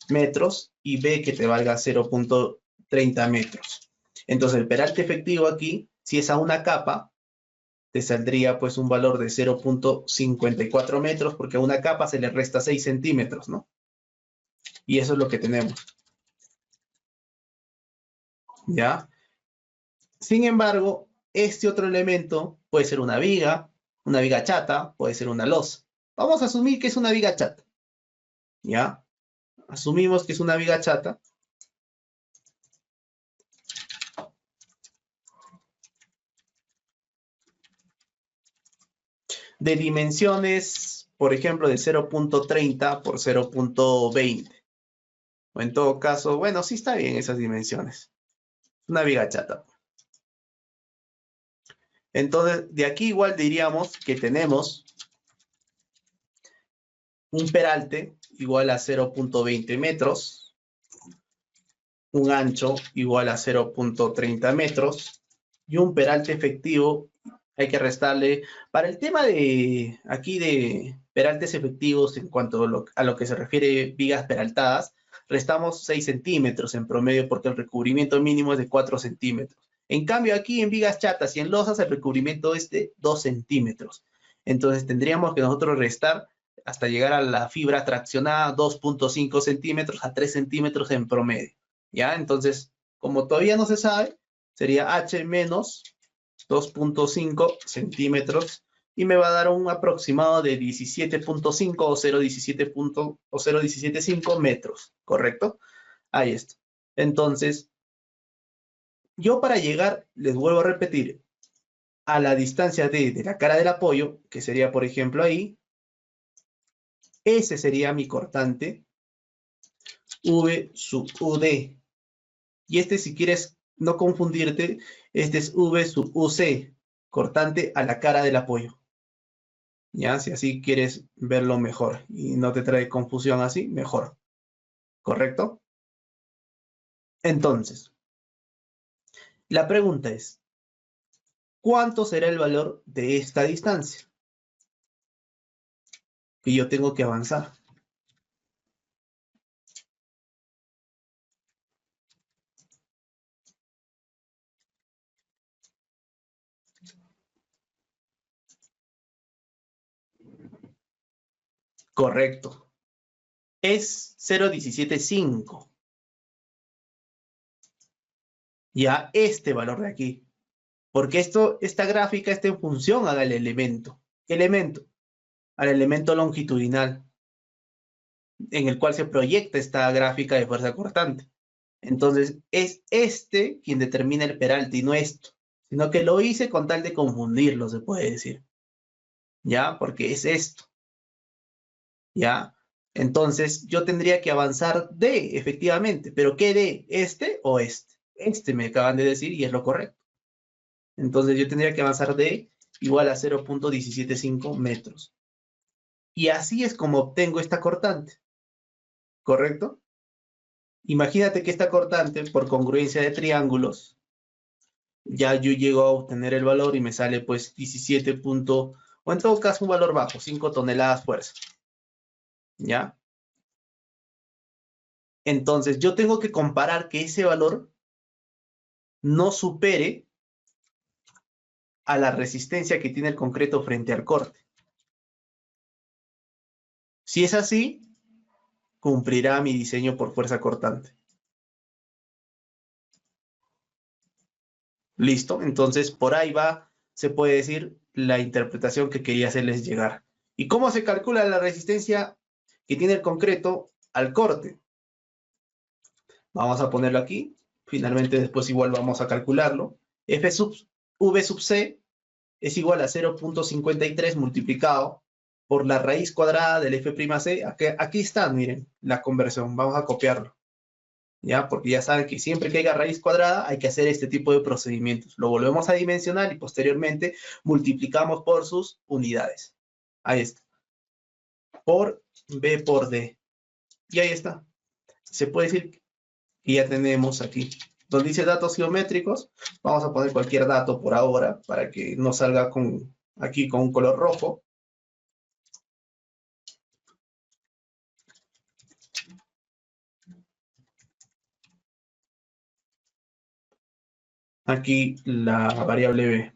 metros y B que te valga 0.30 metros. Entonces, el peralte efectivo aquí, si es a una capa, te saldría pues un valor de 0.54 metros, porque a una capa se le resta 6 centímetros, ¿no? Y eso es lo que tenemos. ¿Ya? Sin embargo, este otro elemento puede ser una viga chata, puede ser una losa. Vamos a asumir que es una viga chata. ¿Ya? Asumimos que es una viga chata. De dimensiones, por ejemplo, de 0.30 por 0.20. O en todo caso, bueno, sí está bien esas dimensiones. Una viga chata. Entonces, de aquí igual diríamos que tenemos un peralte igual a 0.20 metros, un ancho igual a 0.30 metros y un peralte efectivo hay que restarle. Para el tema de aquí de peraltes efectivos en cuanto a lo que se refiere vigas peraltadas, restamos 6 centímetros en promedio porque el recubrimiento mínimo es de 4 centímetros. En cambio aquí en vigas chatas y en losas el recubrimiento es de 2 centímetros. Entonces tendríamos que nosotros restar hasta llegar a la fibra traccionada 2.5 centímetros a 3 centímetros en promedio. ¿Ya? Entonces, como todavía no se sabe, sería H menos 2.5 centímetros y me va a dar un aproximado de 17.5 o 0.175 metros, ¿correcto? Ahí está. Entonces, yo para llegar, les vuelvo a repetir, a la distancia de la cara del apoyo, que sería, por ejemplo, ahí, ese sería mi cortante V sub UD. Y este, si quieres no confundirte, este es V sub UC, cortante a la cara del apoyo. ¿Ya? Si así quieres verlo mejor y no te trae confusión así, mejor. ¿Correcto? Entonces, la pregunta es, ¿cuánto será el valor de esta distancia que yo tengo que avanzar? Correcto. Es 0,175. Ya este valor de aquí. Porque esta gráfica está en función al elemento. ¿Qué elemento? Al elemento longitudinal en el cual se proyecta esta gráfica de fuerza cortante. Entonces, es este quien determina el peralte y no esto, sino que lo hice con tal de confundirlo, se puede decir. ¿Ya? Porque es esto. ¿Ya? Entonces, yo tendría que avanzar de, efectivamente, pero ¿qué de? ¿Este o este? Este me acaban de decir y es lo correcto. Entonces, yo tendría que avanzar de igual a 0,175 metros. Y así es como obtengo esta cortante. ¿Correcto? Imagínate que esta cortante, por congruencia de triángulos, ya yo llego a obtener el valor y me sale pues 17 punto, o en todo caso un valor bajo, 5 toneladas fuerza. ¿Ya? Entonces yo tengo que comparar que ese valor no supere a la resistencia que tiene el concreto frente al corte. Si es así, cumplirá mi diseño por fuerza cortante. Listo, entonces por ahí va, se puede decir, la interpretación que quería hacerles llegar. ¿Y cómo se calcula la resistencia que tiene el concreto al corte? Vamos a ponerlo aquí. Finalmente después igual vamos a calcularlo. V sub C es igual a 0,53 multiplicado por la raíz cuadrada del F'C. Aquí está, miren, la conversión. Vamos a copiarlo. ¿Ya? Porque ya saben que siempre que haya raíz cuadrada hay que hacer este tipo de procedimientos. Lo volvemos a dimensionar y posteriormente multiplicamos por sus unidades. Ahí está. Por B por D. Y ahí está. Se puede decir que ya tenemos aquí. Donde dice datos geométricos, vamos a poner cualquier dato por ahora para que no salga aquí con un color rojo. Aquí la variable B.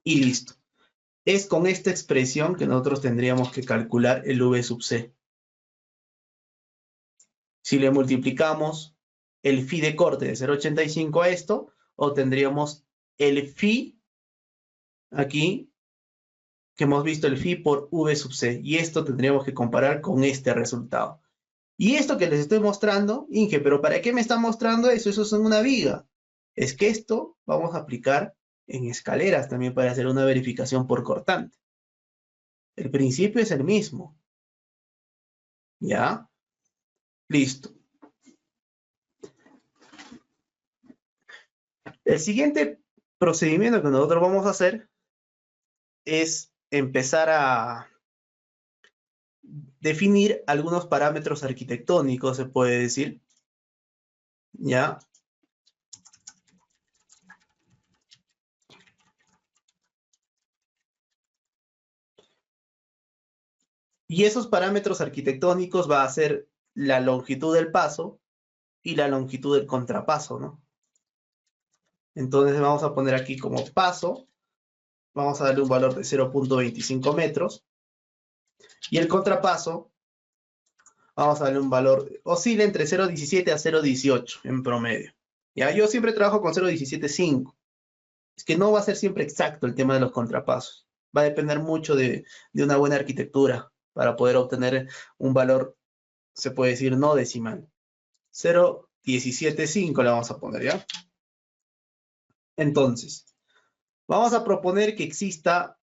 Y listo. Es con esta expresión que nosotros tendríamos que calcular el V sub C. Si le multiplicamos el phi de corte de 0,85 a esto, obtendríamos el phi, aquí, que hemos visto el phi por V sub C. Y esto tendríamos que comparar con este resultado. Y esto que les estoy mostrando, Inge, ¿pero para qué me está mostrando eso? Eso es en una viga. Es que esto vamos a aplicar en escaleras también para hacer una verificación por cortante. El principio es el mismo. ¿Ya? Listo. El siguiente procedimiento que nosotros vamos a hacer es empezar a definir algunos parámetros arquitectónicos, se puede decir. ¿Ya? Y esos parámetros arquitectónicos va a ser la longitud del paso y la longitud del contrapaso, ¿no? Entonces vamos a poner aquí como paso, vamos a darle un valor de 0,25 metros. Y el contrapaso, vamos a darle un valor, oscila entre 0,17 a 0,18 en promedio. ¿Ya? Yo siempre trabajo con 0,175. Es que no va a ser siempre exacto el tema de los contrapasos. Va a depender mucho de una buena arquitectura para poder obtener un valor, se puede decir, no decimal. 0,175 le vamos a poner, ¿ya? Entonces, vamos a proponer que exista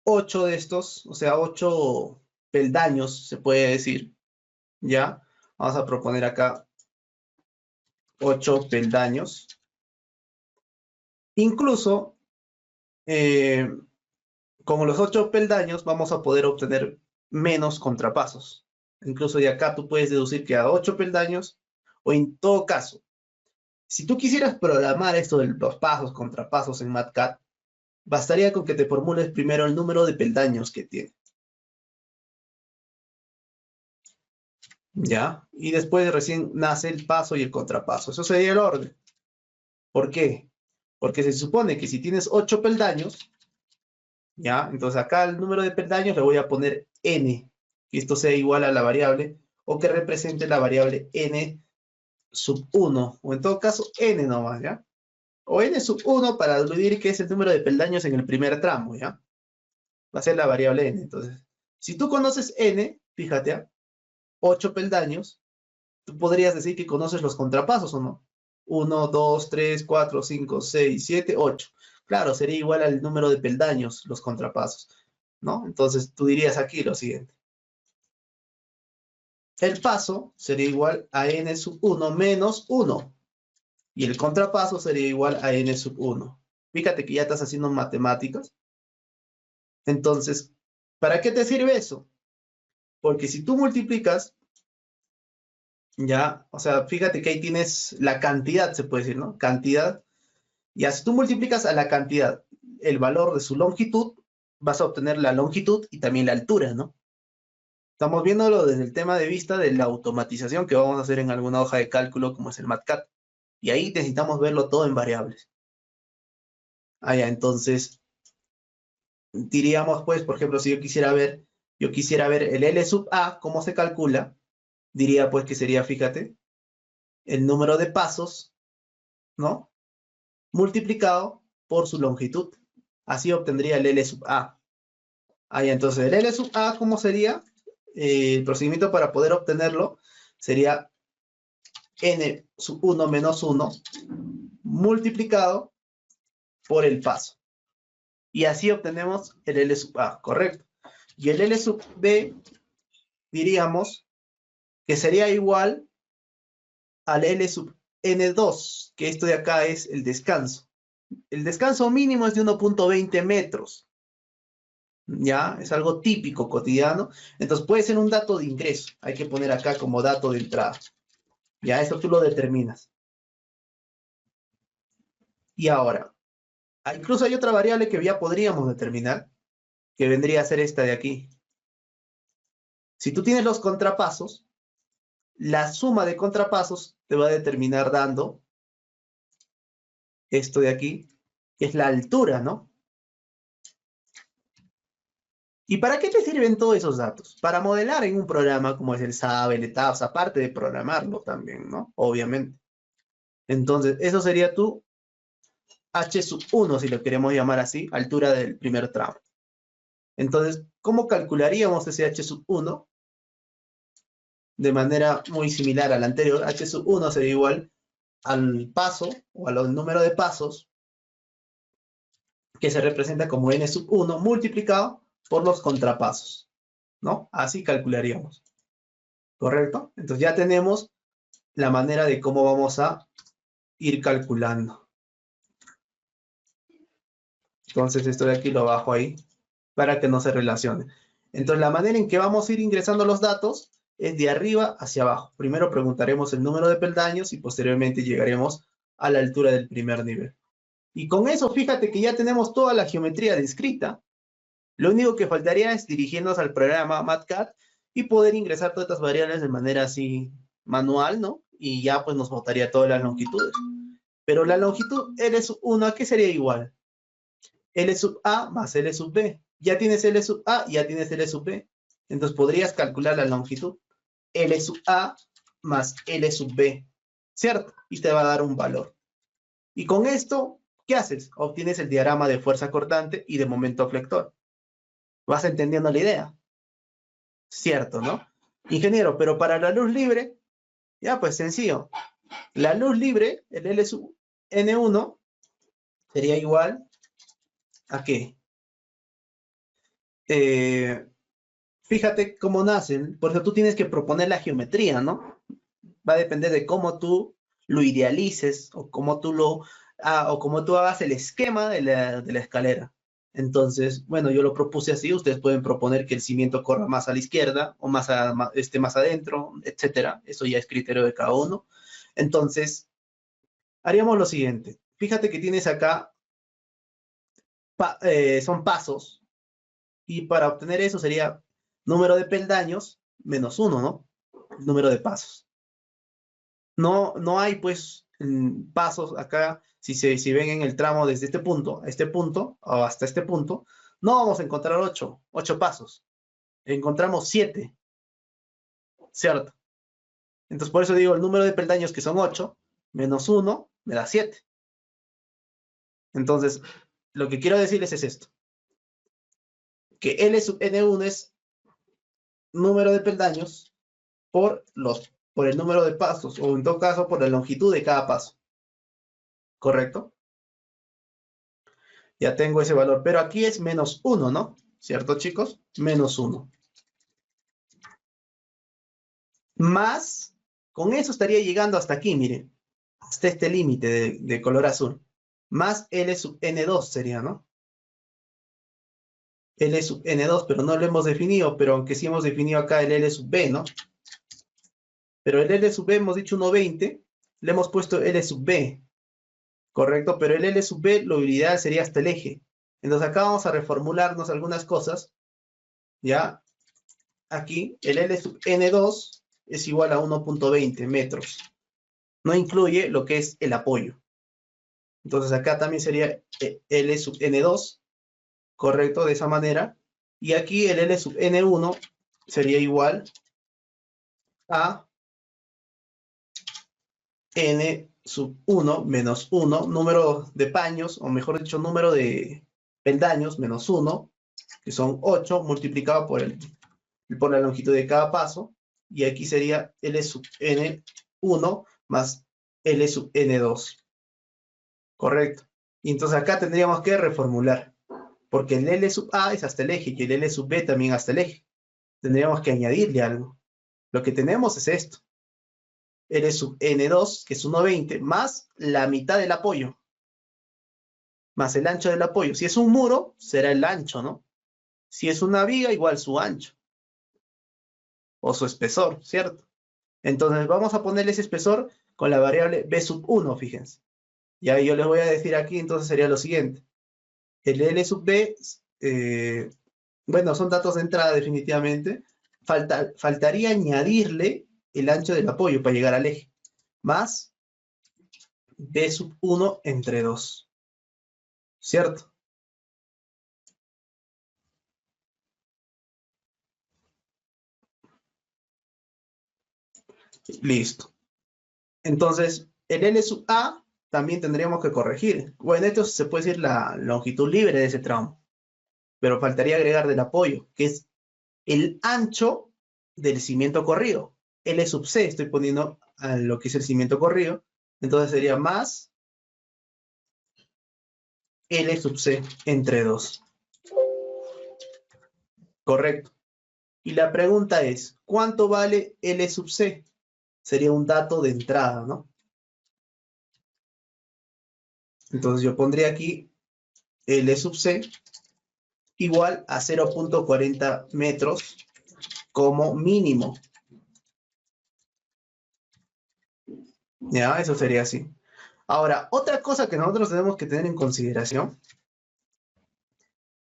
8 de estos, o sea, 8 peldaños, se puede decir, ¿ya? Vamos a proponer acá 8 peldaños. Incluso, con los 8 peldaños vamos a poder obtener menos contrapasos. Incluso de acá tú puedes deducir que a 8 peldaños O en todo caso, si tú quisieras programar esto de los pasos, contrapasos en MATCAD, bastaría con que te formules primero el número de peldaños que tiene. ¿Ya? Y después recién nace el paso y el contrapaso. Eso sería el orden. ¿Por qué? Porque se supone que si tienes 8 peldaños, ¿ya? Entonces acá el número de peldaños le voy a poner n, que esto sea igual a la variable, o que represente la variable n sub 1, o en todo caso n nomás, ¿ya? O n sub 1 para dividir que es el número de peldaños en el primer tramo, ¿ya? Va a ser la variable n. Entonces, si tú conoces n, fíjate, ¿ah? 8 peldaños, tú podrías decir que conoces los contrapasos, ¿o no? 1, 2, 3, 4, 5, 6, 7, 8. Claro, sería igual al número de peldaños, los contrapasos, ¿no? Entonces, tú dirías aquí lo siguiente. El paso sería igual a n sub 1 menos 1. Y el contrapaso sería igual a n sub 1. Fíjate que ya estás haciendo matemáticas. Entonces, ¿para qué te sirve eso? Porque si tú multiplicas, ya, o sea, fíjate que ahí tienes la cantidad, se puede decir, ¿no? Cantidad. Ya, si tú multiplicas a la cantidad el valor de su longitud, vas a obtener la longitud y también la altura, ¿no? Estamos viéndolo desde el tema de vista de la automatización que vamos a hacer en alguna hoja de cálculo como es el MATCAD. Y ahí necesitamos verlo todo en variables. Ah, ya, entonces, diríamos, pues, por ejemplo, si yo quisiera ver el L sub A, cómo se calcula, diría, pues, que sería, fíjate, el número de pasos, ¿no? Multiplicado por su longitud. Así obtendría el L sub A. Ah, ya, entonces, el L sub A, ¿cómo sería? El procedimiento para poder obtenerlo sería N sub 1 menos 1 multiplicado por el paso. Y así obtenemos el L sub A, ¿correcto? Y el L sub B, diríamos que sería igual al L sub N2, que esto de acá es el descanso. El descanso mínimo es de 1.20 metros. ¿Ya? Es algo típico, cotidiano. Entonces puede ser un dato de ingreso. Hay que poner acá como dato de entrada. Ya, eso tú lo determinas. Y ahora, incluso hay otra variable que ya podríamos determinar, que vendría a ser esta de aquí. Si tú tienes los contrapasos, la suma de contrapasos te va a determinar dando esto de aquí, que es la altura, ¿no? ¿Y para qué te sirven todos esos datos? Para modelar en un programa como es el SAB, el ETABS, aparte de programarlo también, ¿no? Obviamente. Entonces, eso sería tu H sub 1, si lo queremos llamar así, altura del primer tramo. Entonces, ¿cómo calcularíamos ese H sub 1? De manera muy similar a la anterior, H sub 1 sería igual al paso, o al número de pasos, que se representa como N sub 1 multiplicado por los contrapasos, ¿no? Así calcularíamos, ¿correcto? Entonces ya tenemos la manera de cómo vamos a ir calculando. Entonces esto de aquí lo bajo ahí para que no se relacione. Entonces la manera en que vamos a ir ingresando los datos es de arriba hacia abajo. Primero preguntaremos el número de peldaños y posteriormente llegaremos a la altura del primer nivel. Y con eso, fíjate que ya tenemos toda la geometría descrita. Lo único que faltaría es dirigirnos al programa MATCAD y poder ingresar todas estas variables de manera así manual, ¿no? Y ya pues nos botaría todas las longitudes. Pero la longitud L sub 1, ¿a qué sería igual? L sub A más L sub B. Ya tienes L sub A y ya tienes L sub B. Entonces podrías calcular la longitud L sub A más L sub B, ¿cierto? Y te va a dar un valor. Y con esto, ¿qué haces? Obtienes el diagrama de fuerza cortante y de momento flector. ¿Vas entendiendo la idea? Cierto, ¿no? Ingeniero, pero para la luz libre, ya pues sencillo. La luz libre, el L sub N1, sería igual a qué? Fíjate cómo nacen, por eso tú tienes que proponer la geometría, ¿no? Va a depender de cómo tú lo idealices o cómo tú hagas el esquema de la escalera. Entonces, bueno, yo lo propuse así, ustedes pueden proponer que el cimiento corra más a la izquierda o más adentro, etcétera. Eso ya es criterio de cada uno. Entonces, haríamos lo siguiente. Fíjate que tienes acá, son pasos, y para obtener eso sería número de peldaños menos 1, ¿no? El número de pasos. No hay, pues, pasos acá. Si ven en el tramo desde este punto a este punto, o hasta este punto, no vamos a encontrar 8 pasos. Encontramos 7, ¿cierto? Entonces, por eso digo, el número de peldaños, que son 8, menos 1, me da 7. Entonces, lo que quiero decirles es esto, que L sub N1 es número de peldaños por el número de pasos, o en todo caso, por la longitud de cada paso. ¿Correcto? Ya tengo ese valor, pero aquí es menos 1, ¿no? ¿Cierto, chicos? Menos 1. Más, con eso estaría llegando hasta aquí, miren, hasta este límite de color azul. Más L sub N2 sería, ¿no? L sub N2, pero no lo hemos definido, pero aunque sí hemos definido acá el L sub B, ¿no? Pero el L sub B hemos dicho 1,20, le hemos puesto L sub B, ¿correcto? Pero el L sub B, lo ideal sería hasta el eje. Entonces acá vamos a reformularnos algunas cosas, ¿ya? Aquí el L sub N2 es igual a 1,20 metros. No incluye lo que es el apoyo. Entonces acá también sería L sub N2, correcto, de esa manera. Y aquí el L sub N1 sería igual a N sub 1 menos 1, número de paños, o mejor dicho, número de peldaños menos 1, que son 8, multiplicado por la longitud de cada paso. Y aquí sería L sub N1 más L sub N2. Correcto. Y entonces acá tendríamos que reformular, porque el L sub A es hasta el eje y el L sub B también hasta el eje. Tendríamos que añadirle algo. Lo que tenemos es esto. L sub N2, que es 1,20, más la mitad del apoyo, más el ancho del apoyo. Si es un muro, será el ancho, ¿no? Si es una viga, igual su ancho, o su espesor, ¿cierto? Entonces vamos a ponerle ese espesor con la variable B sub 1, fíjense. Y ahí yo les voy a decir aquí, entonces sería lo siguiente. El L sub B, bueno, son datos de entrada definitivamente. Faltaría añadirle el ancho del apoyo para llegar al eje, más B sub 1 entre 2, ¿cierto? Listo. Entonces, el L sub A también tendríamos que corregir. Bueno, esto se puede decir la longitud libre de ese tramo, pero faltaría agregar del apoyo, que es el ancho del cimiento corrido. L sub C, estoy poniendo a lo que es el cimiento corrido, entonces sería más L sub C entre 2. Correcto. Y la pregunta es, ¿cuánto vale L sub C? Sería un dato de entrada, ¿no? Entonces yo pondría aquí L sub C igual a 0,40 metros como mínimo. Ya, eso sería así. Ahora, otra cosa que nosotros tenemos que tener en consideración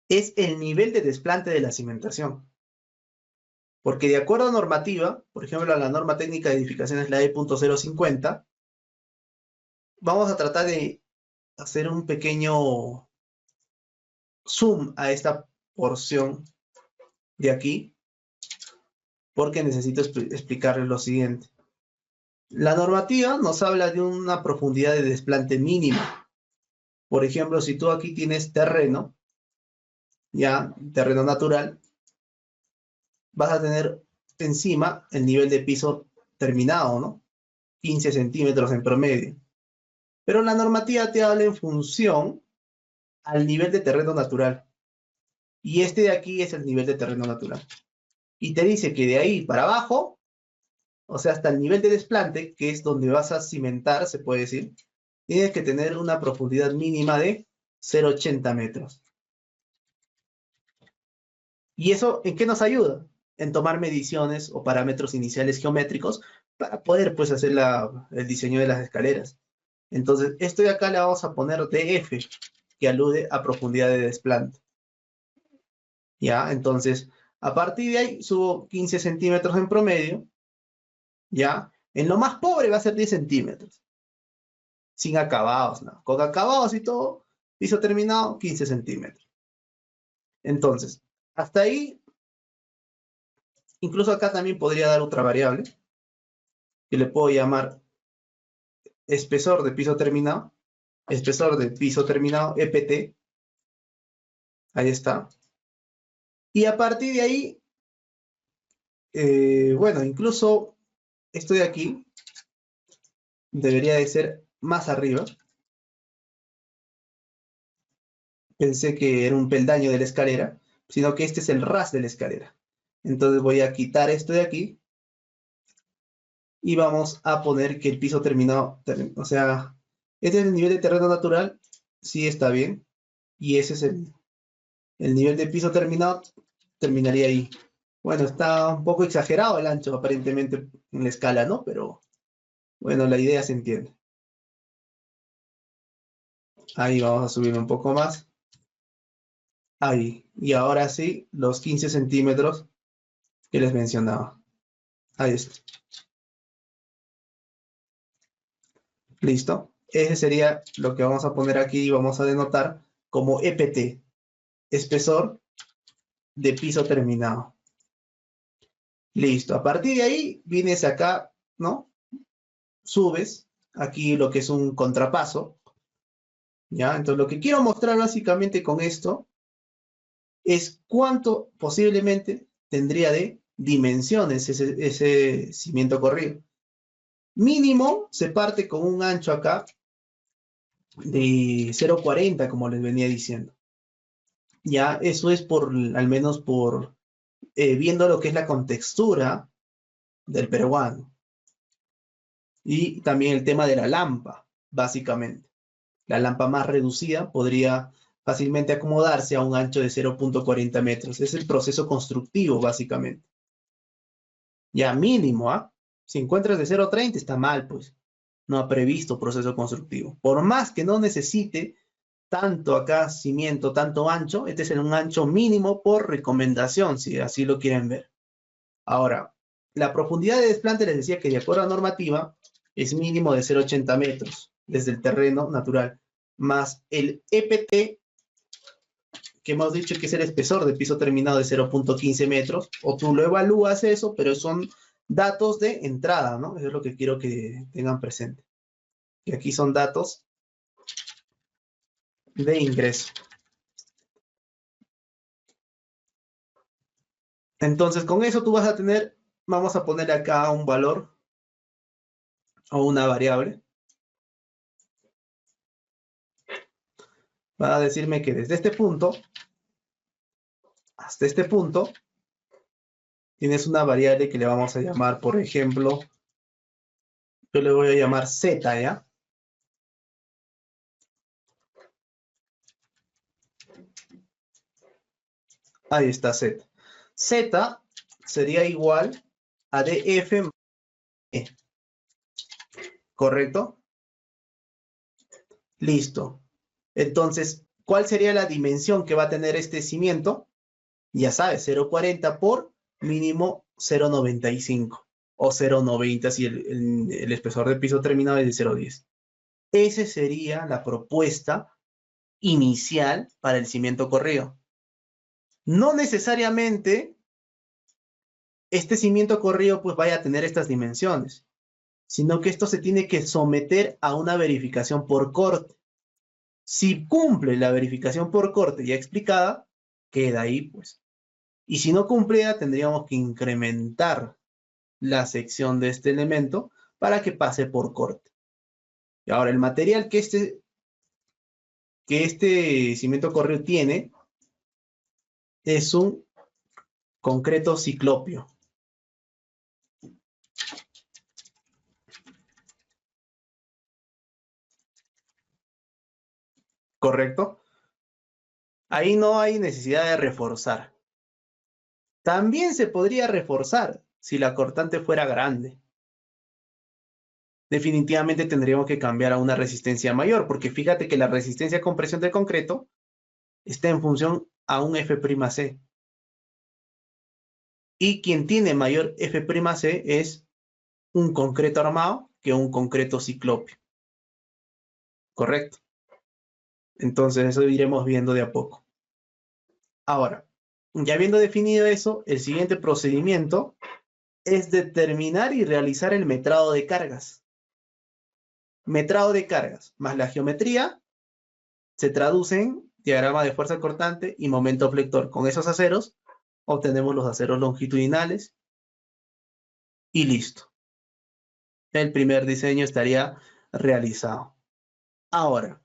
es el nivel de desplante de la cimentación. Porque de acuerdo a normativa, por ejemplo, a la norma técnica de edificaciones, la E.050, vamos a tratar de hacer un pequeño zoom a esta porción de aquí, porque necesito explicarles lo siguiente. La normativa nos habla de una profundidad de desplante mínima. Por ejemplo, si tú aquí tienes terreno, ya, terreno natural, vas a tener encima el nivel de piso terminado, ¿no? 15 centímetros en promedio. Pero la normativa te habla en función al nivel de terreno natural. Y este de aquí es el nivel de terreno natural. Y te dice que de ahí para abajo, o sea, hasta el nivel de desplante, que es donde vas a cimentar, se puede decir, tienes que tener una profundidad mínima de 0,80 metros. ¿Y eso en qué nos ayuda? En tomar mediciones o parámetros iniciales geométricos para poder pues hacer el diseño de las escaleras. Entonces, esto de acá le vamos a poner DF, que alude a profundidad de desplante. ¿Ya? Entonces, a partir de ahí subo 15 centímetros en promedio, ¿ya? En lo más pobre va a ser 10 centímetros, sin acabados, ¿no? Con acabados y todo, piso terminado, 15 centímetros. Entonces, hasta ahí, incluso acá también podría dar otra variable, que le puedo llamar espesor de piso terminado, EPT, ahí está. Y a partir de ahí, bueno, incluso esto de aquí debería de ser más arriba. Pensé que era un peldaño de la escalera, sino que este es el ras de la escalera. Entonces voy a quitar esto de aquí y vamos a poner que el piso terminado, o sea, este es el nivel de terreno natural, sí está bien, y ese es el nivel de piso terminado, terminaría ahí. Bueno, está un poco exagerado el ancho aparentemente en la escala, ¿no? Pero bueno, la idea se entiende. Ahí vamos a subir un poco más. Ahí. Y ahora sí, los 15 centímetros que les mencionaba. Ahí está. Listo. Ese sería lo que vamos a poner aquí y vamos a denotar como EPT, espesor de piso terminado. Listo. A partir de ahí, vienes acá, ¿no? Subes aquí lo que es un contrapaso. ¿Ya? Entonces, lo que quiero mostrar básicamente con esto es cuánto posiblemente tendría de dimensiones ese cimiento corrido. Mínimo se parte con un ancho acá de 0,40, como les venía diciendo. Ya, eso es al menos por viendo lo que es la contextura del peruano. Y también el tema de la lampa, básicamente. La lampa más reducida podría fácilmente acomodarse a un ancho de 0,40 metros. Es el proceso constructivo, básicamente. Ya mínimo, ¿ah? Si encuentras de 0,30 está mal, pues. No ha previsto proceso constructivo. Por más que no necesite tanto acá cimiento, tanto ancho, este es un ancho mínimo por recomendación, si así lo quieren ver. Ahora, la profundidad de desplante les decía que de acuerdo a normativa es mínimo de 0,80 metros desde el terreno natural, más el EPT, que hemos dicho que es el espesor de piso terminado de 0,15 metros, o tú lo evalúas eso, pero son datos de entrada, ¿no? Eso es lo que quiero que tengan presente. Y aquí son datos de ingreso. Entonces, con eso tú vas a tener, vamos a poner acá un valor o una variable. Va a decirme que desde este punto hasta este punto tienes una variable que le vamos a llamar, por ejemplo, yo le voy a llamar z, ¿ya? Ahí está z. Z sería igual a df, ¿correcto? Listo. Entonces, ¿cuál sería la dimensión que va a tener este cimiento? Ya sabes, 0,40 por mínimo 0,95 o 0,90 si el espesor de piso terminado es de 0,10. Esa sería la propuesta inicial para el cimiento corrido. No necesariamente este cimiento corrido pues vaya a tener estas dimensiones, sino que esto se tiene que someter a una verificación por corte. Si cumple la verificación por corte ya explicada, queda ahí pues. Y si no cumplía, tendríamos que incrementar la sección de este elemento para que pase por corte. Y ahora, el material que este cimiento corrido tiene es un concreto ciclopio. ¿Correcto? Ahí no hay necesidad de reforzar. También se podría reforzar si la cortante fuera grande. definitivamente tendríamos que cambiar a una resistencia mayor, porque fíjate que la resistencia a compresión del concreto está en función a un F'C. Y quien tiene mayor F'C es un concreto armado que un concreto ciclópeo. ¿Correcto? Entonces eso iremos viendo de a poco. Ahora, ya habiendo definido eso, el siguiente procedimiento es determinar y realizar el metrado de cargas. Metrado de cargas más la geometría se traduce en diagrama de fuerza cortante y momento flector. Con esos aceros obtenemos los aceros longitudinales y listo. El primer diseño estaría realizado. Ahora,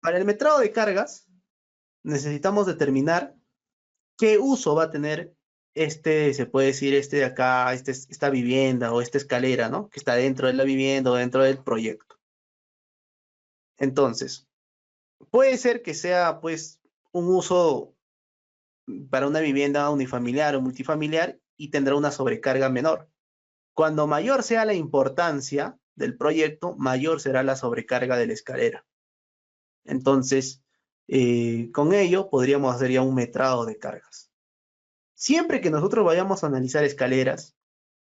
para el metrado de cargas necesitamos determinar qué uso va a tener se puede decir de acá, esta vivienda o esta escalera, ¿no? Que está dentro de la vivienda o dentro del proyecto. Entonces, puede ser que sea, pues, un uso para una vivienda unifamiliar o multifamiliar y tendrá una sobrecarga menor. Cuando mayor sea la importancia del proyecto, mayor será la sobrecarga de la escalera. Entonces, con ello podríamos hacer ya un metrado de cargas. Siempre que nosotros vayamos a analizar escaleras,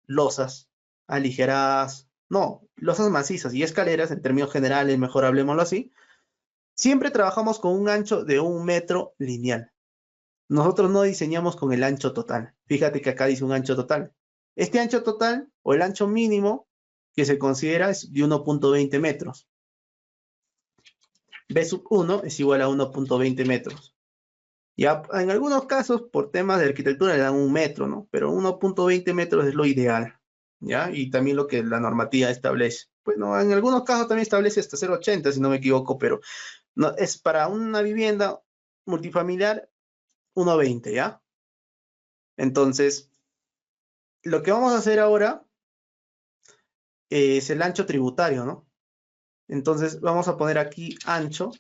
losas, aligeradas, no, losas macizas y escaleras, en términos generales, mejor hablemoslo así, siempre trabajamos con un ancho de 1 metro lineal. Nosotros no diseñamos con el ancho total. Fíjate que acá dice un ancho total. Este ancho total, o el ancho mínimo, que se considera es de 1.20 metros. B sub 1 es igual a 1.20 metros. Ya en algunos casos, por temas de arquitectura, le dan 1 metro, ¿no? Pero 1.20 metros es lo ideal, ¿ya? Y también lo que la normativa establece. Bueno, en algunos casos también establece hasta 0.80, si no me equivoco, pero no, es para una vivienda multifamiliar 1.20, ¿ya? Entonces, lo que vamos a hacer ahora es el ancho tributario, ¿no? Entonces, vamos a poner aquí ancho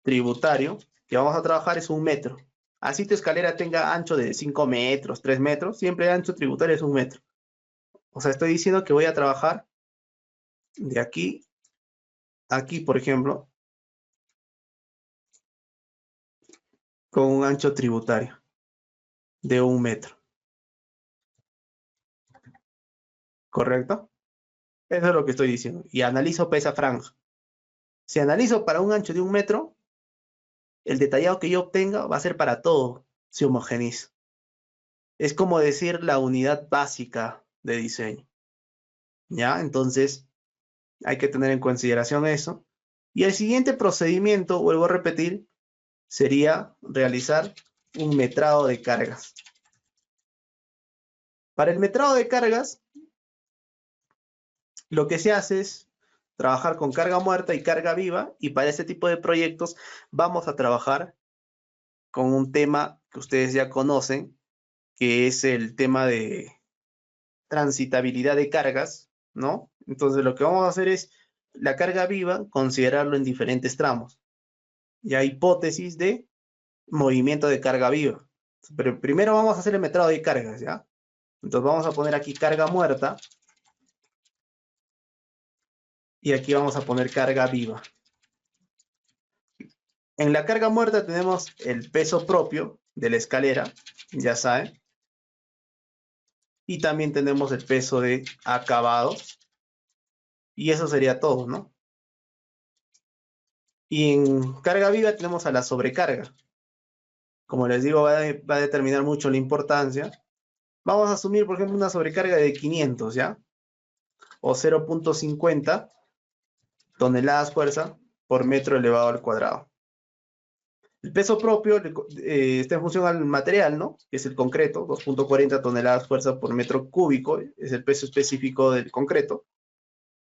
tributario, que vamos a trabajar es 1 metro. Así tu escalera tenga ancho de 5 metros, 3 metros, siempre ancho tributario es 1 metro. O sea, estoy diciendo que voy a trabajar de aquí a aquí, por ejemplo, con un ancho tributario de 1 metro. ¿Correcto? Eso es lo que estoy diciendo. Y analizo para esa franja. Si analizo para un ancho de 1 metro, el detallado que yo obtenga va a ser para todo si homogenizo. Es como decir la unidad básica de diseño. ¿Ya? Entonces, hay que tener en consideración eso. Y el siguiente procedimiento, vuelvo a repetir, sería realizar un metrado de cargas. Para el metrado de cargas, lo que se hace es trabajar con carga muerta y carga viva, y para este tipo de proyectos vamos a trabajar con un tema que ustedes ya conocen, que es el tema de transitabilidad de cargas, ¿no? Entonces lo que vamos a hacer es la carga viva, considerarlo en diferentes tramos. Y hay hipótesis de movimiento de carga viva. Pero primero vamos a hacer el metrado de cargas, ¿ya? Entonces vamos a poner aquí carga muerta. Y aquí vamos a poner carga viva. En la carga muerta tenemos el peso propio de la escalera, ya saben. Y también tenemos el peso de acabados. Y eso sería todo, ¿no? Y en carga viva tenemos a la sobrecarga. Como les digo, va a determinar mucho la importancia. Vamos a asumir, por ejemplo, una sobrecarga de 500, ¿ya? O 0.50 toneladas fuerza por metro elevado al cuadrado. El peso propio está en función al material, ¿no? Que es el concreto, 2.40 toneladas fuerza por metro cúbico, es el peso específico del concreto.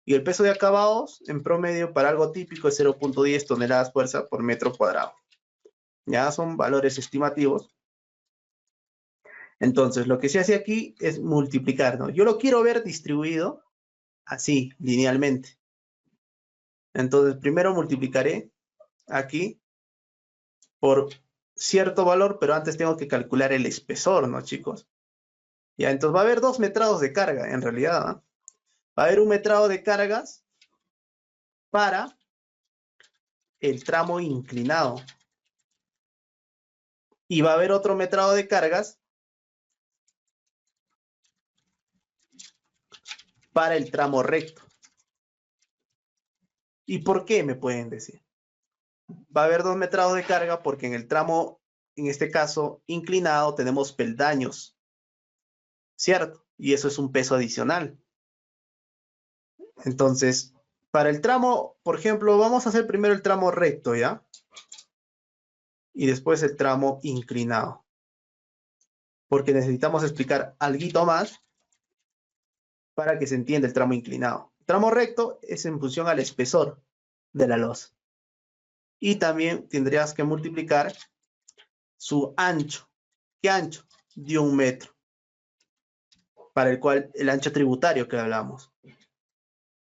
Y el peso de acabados, en promedio, para algo típico, es 0.10 toneladas fuerza por metro cuadrado. Ya son valores estimativos. Entonces, lo que se hace aquí es multiplicar, ¿no? Yo lo quiero ver distribuido así, linealmente. Entonces, primero multiplicaré aquí por cierto valor, pero antes tengo que calcular el espesor, ¿no, chicos? Ya, entonces va a haber 2 metrados de carga, en realidad, ¿ah? Va a haber un metrado de cargas para el tramo inclinado. Y va a haber otro metrado de cargas para el tramo recto. ¿Y por qué? Me pueden decir. Va a haber 2 metrados de carga porque en el tramo, en este caso, inclinado, tenemos peldaños, ¿cierto? Y eso es un peso adicional. Entonces, para el tramo, por ejemplo, vamos a hacer primero el tramo recto, ¿ya? Y después el tramo inclinado. Porque necesitamos explicar algo más para que se entienda el tramo inclinado. El tramo recto es en función al espesor de la losa. Y también tendrías que multiplicar su ancho. ¿Qué ancho? De 1 metro. Para el cual el ancho tributario que hablamos.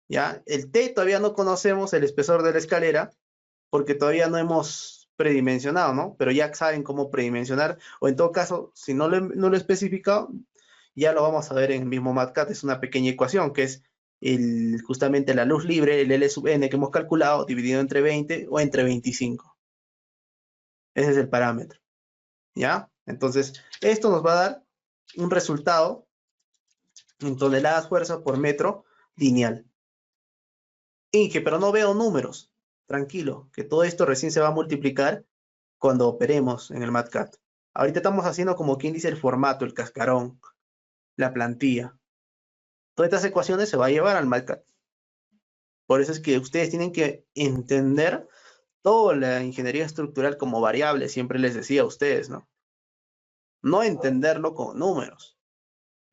¿Ya? El T todavía no conocemos el espesor de la escalera porque todavía no hemos predimensionado, ¿no? Pero ya saben cómo predimensionar, o en todo caso, si no lo he especificado, ya lo vamos a ver en el mismo MATCAD. Es una pequeña ecuación que es justamente la luz libre, el L sub n que hemos calculado, dividido entre 20 o entre 25. Ese es el parámetro, ¿ya? Entonces, esto nos va a dar un resultado en toneladas fuerza por metro lineal. Inge, pero no veo números. Tranquilo, que todo esto recién se va a multiplicar cuando operemos en el MATCAD. Ahorita estamos haciendo como quien dice el formato, el cascarón, la plantilla. Todas estas ecuaciones se va a llevar al MATCAD. Por eso es que ustedes tienen que entender toda la ingeniería estructural como variable, siempre les decía a ustedes, ¿no? No entenderlo con números.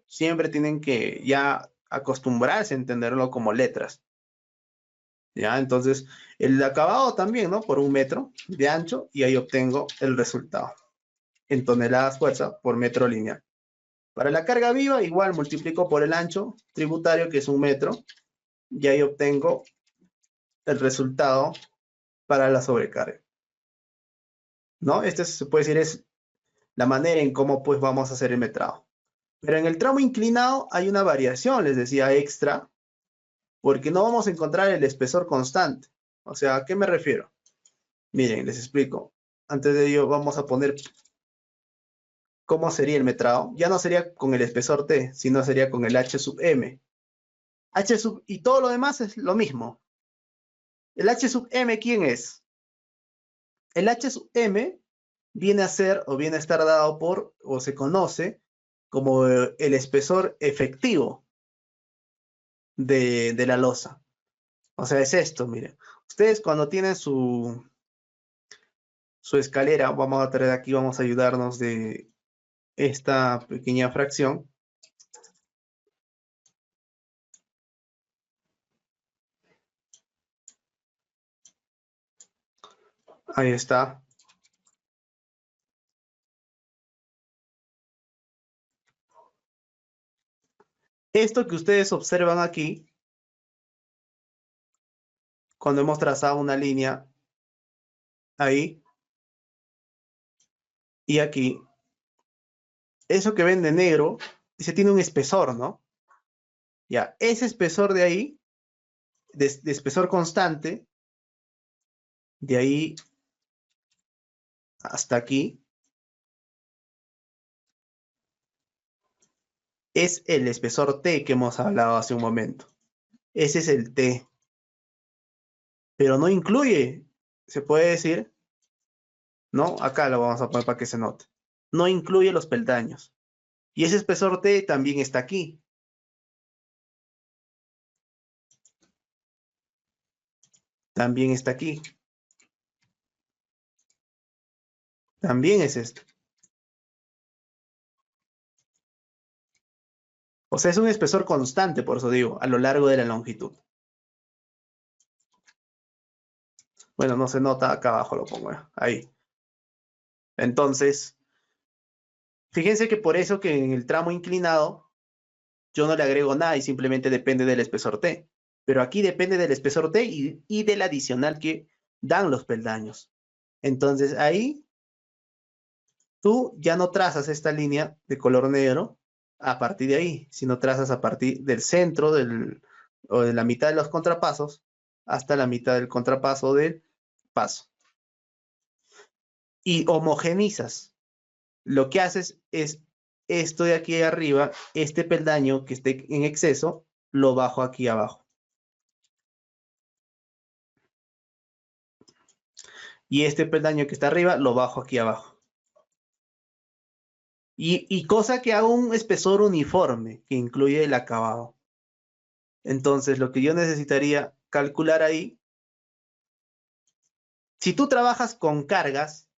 Siempre tienen que ya acostumbrarse a entenderlo como letras. ¿Ya? Entonces, el acabado también, ¿no? Por 1 metro de ancho y ahí obtengo el resultado en toneladas fuerza por metro lineal. Para la carga viva, igual multiplico por el ancho tributario, que es 1 metro, y ahí obtengo el resultado para la sobrecarga. ¿No? Este se puede decir es la manera en cómo pues vamos a hacer el metrado. Pero en el tramo inclinado hay una variación, les decía, extra, porque no vamos a encontrar el espesor constante. O sea, ¿a qué me refiero? Miren, les explico. Antes de ello vamos a poner cómo sería el metrado. Ya no sería con el espesor T, sino sería con el H sub M. H sub, y todo lo demás es lo mismo. El H sub M, ¿quién es? El H sub M viene a ser o viene a estar dado por, o se conoce como el espesor efectivo de la losa. O sea, es esto, miren. Ustedes cuando tienen su escalera, vamos a traer aquí, vamos a ayudarnos de esta pequeña fracción. Ahí está. Esto que ustedes observan aquí, cuando hemos trazado una línea ahí y aquí, eso que ven de negro, ese tiene un espesor, ¿no? Ya, ese espesor de ahí, de espesor constante, de ahí hasta aquí, es el espesor T que hemos hablado hace un momento. Ese es el T. Pero no incluye, se puede decir, ¿no? Acá lo vamos a poner para que se note. No incluye los peldaños. Y ese espesor T también está aquí. También está aquí. También es esto. O sea, es un espesor constante, por eso digo, a lo largo de la longitud. Bueno, no se nota, acá abajo lo pongo, ahí. Entonces, fíjense que por eso que en el tramo inclinado yo no le agrego nada y simplemente depende del espesor T. Pero aquí depende del espesor T y del adicional que dan los peldaños. Entonces ahí tú ya no trazas esta línea de color negro, a partir de ahí, sino trazas a partir del centro o de la mitad de los contrapasos hasta la mitad del contrapaso del paso. Y homogenizas. Lo que haces es esto de aquí arriba, este peldaño que esté en exceso, lo bajo aquí abajo. Y este peldaño que está arriba, lo bajo aquí abajo. Y cosa que haga un espesor uniforme, que incluye el acabado. Entonces, lo que yo necesitaría calcular ahí, si tú trabajas con cargas,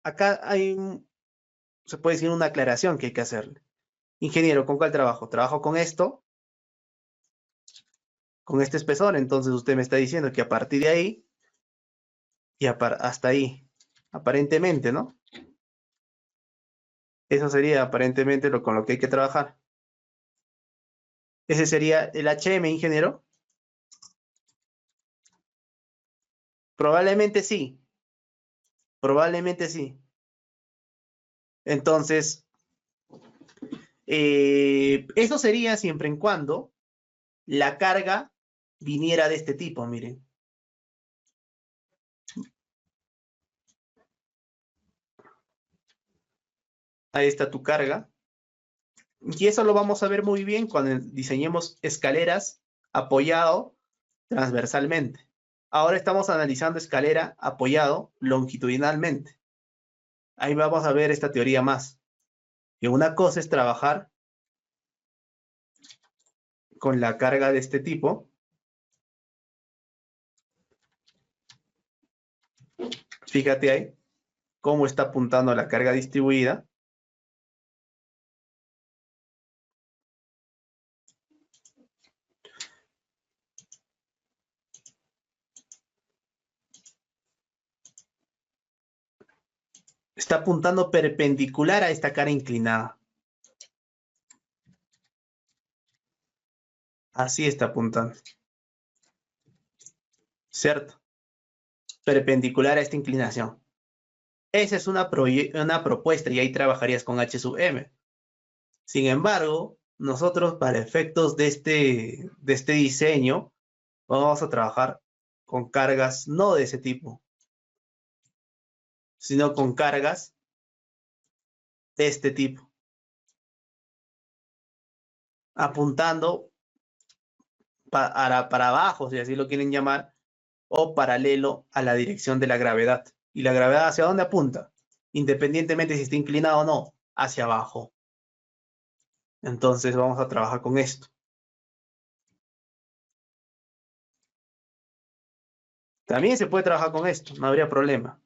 acá hay, se puede decir una aclaración que hay que hacerle. Ingeniero, ¿con cuál trabajo? Trabajo con esto, con este espesor, entonces usted me está diciendo que a partir de ahí y hasta ahí, aparentemente, ¿no? Eso sería aparentemente con lo que hay que trabajar. Ese sería el HM, ingeniero. Probablemente sí, probablemente sí. Entonces, eso sería siempre en cuando la carga viniera de este tipo, miren. Ahí está tu carga. Y eso lo vamos a ver muy bien cuando diseñemos escaleras apoyado transversalmente. Ahora estamos analizando escalera apoyado longitudinalmente. Ahí vamos a ver esta teoría más. Y una cosa es trabajar con la carga de este tipo. Fíjate ahí cómo está apuntando la carga distribuida. Está apuntando perpendicular a esta cara inclinada. Así está apuntando. ¿Cierto? Perpendicular a esta inclinación. Esa es una propuesta y ahí trabajarías con H sub M. Sin embargo, nosotros para efectos de este diseño vamos a trabajar con cargas no de ese tipo, sino con cargas de este tipo, apuntando para abajo, si así lo quieren llamar, o paralelo a la dirección de la gravedad. ¿Y la gravedad hacia dónde apunta? Independientemente si está inclinado o no, hacia abajo. Entonces vamos a trabajar con esto. También se puede trabajar con esto, no habría problema.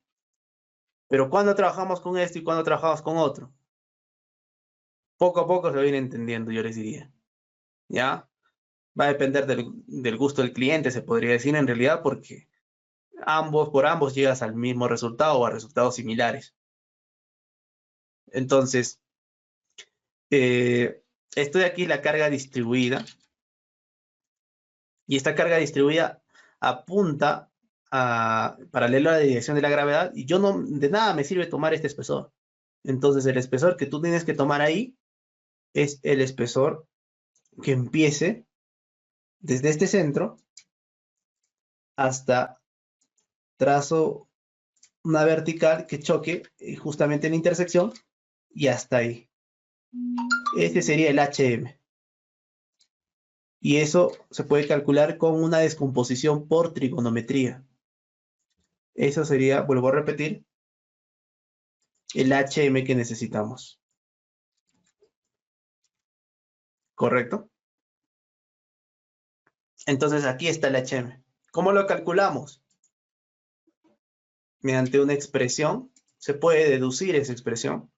Pero cuando trabajamos con esto y cuando trabajamos con otro, poco a poco se va a ir entendiendo, yo les diría. ¿Ya? Va a depender del gusto del cliente, se podría decir en realidad, porque por ambos llegas al mismo resultado o a resultados similares. Entonces, esto de aquí, la carga distribuida, y esta carga distribuida apunta paralelo a la dirección de la gravedad, y yo no, de nada me sirve tomar este espesor. Entonces, el espesor que tú tienes que tomar ahí es el espesor que empiece desde este centro hasta trazo una vertical que choque justamente en la intersección y hasta ahí. Este sería el HM. Y eso se puede calcular con una descomposición por trigonometría. Eso sería, vuelvo a repetir, el HM que necesitamos. ¿Correcto? Entonces aquí está el HM. ¿Cómo lo calculamos? Mediante una expresión. Se puede deducir esa expresión.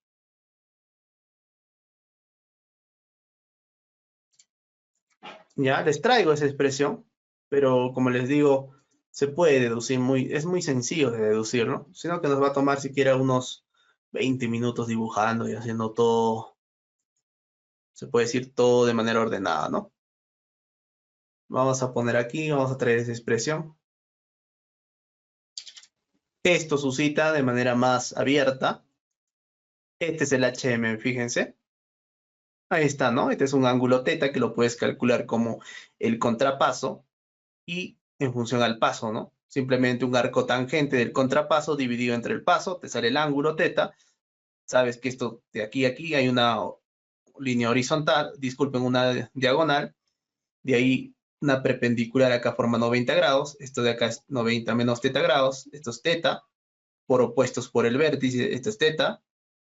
Ya, les traigo esa expresión, pero como les digo, se puede deducir es muy sencillo de deducir, ¿no? Sino que nos va a tomar siquiera unos 20 minutos dibujando y haciendo todo, se puede decir todo de manera ordenada, ¿no? Vamos a poner aquí, vamos a traer esa expresión. Esto suscita de manera más abierta. Este es el HM, fíjense. Ahí está, ¿no? Este es un ángulo θ que lo puedes calcular como el contrapaso y en función al paso, ¿no? Simplemente un arco tangente del contrapaso dividido entre el paso, te sale el ángulo θ. Sabes que esto de aquí a aquí hay una línea horizontal, disculpen, una diagonal, de ahí una perpendicular acá forma 90 grados, esto de acá es 90 menos θ grados, esto es θ, por opuestos por el vértice, esto es θ,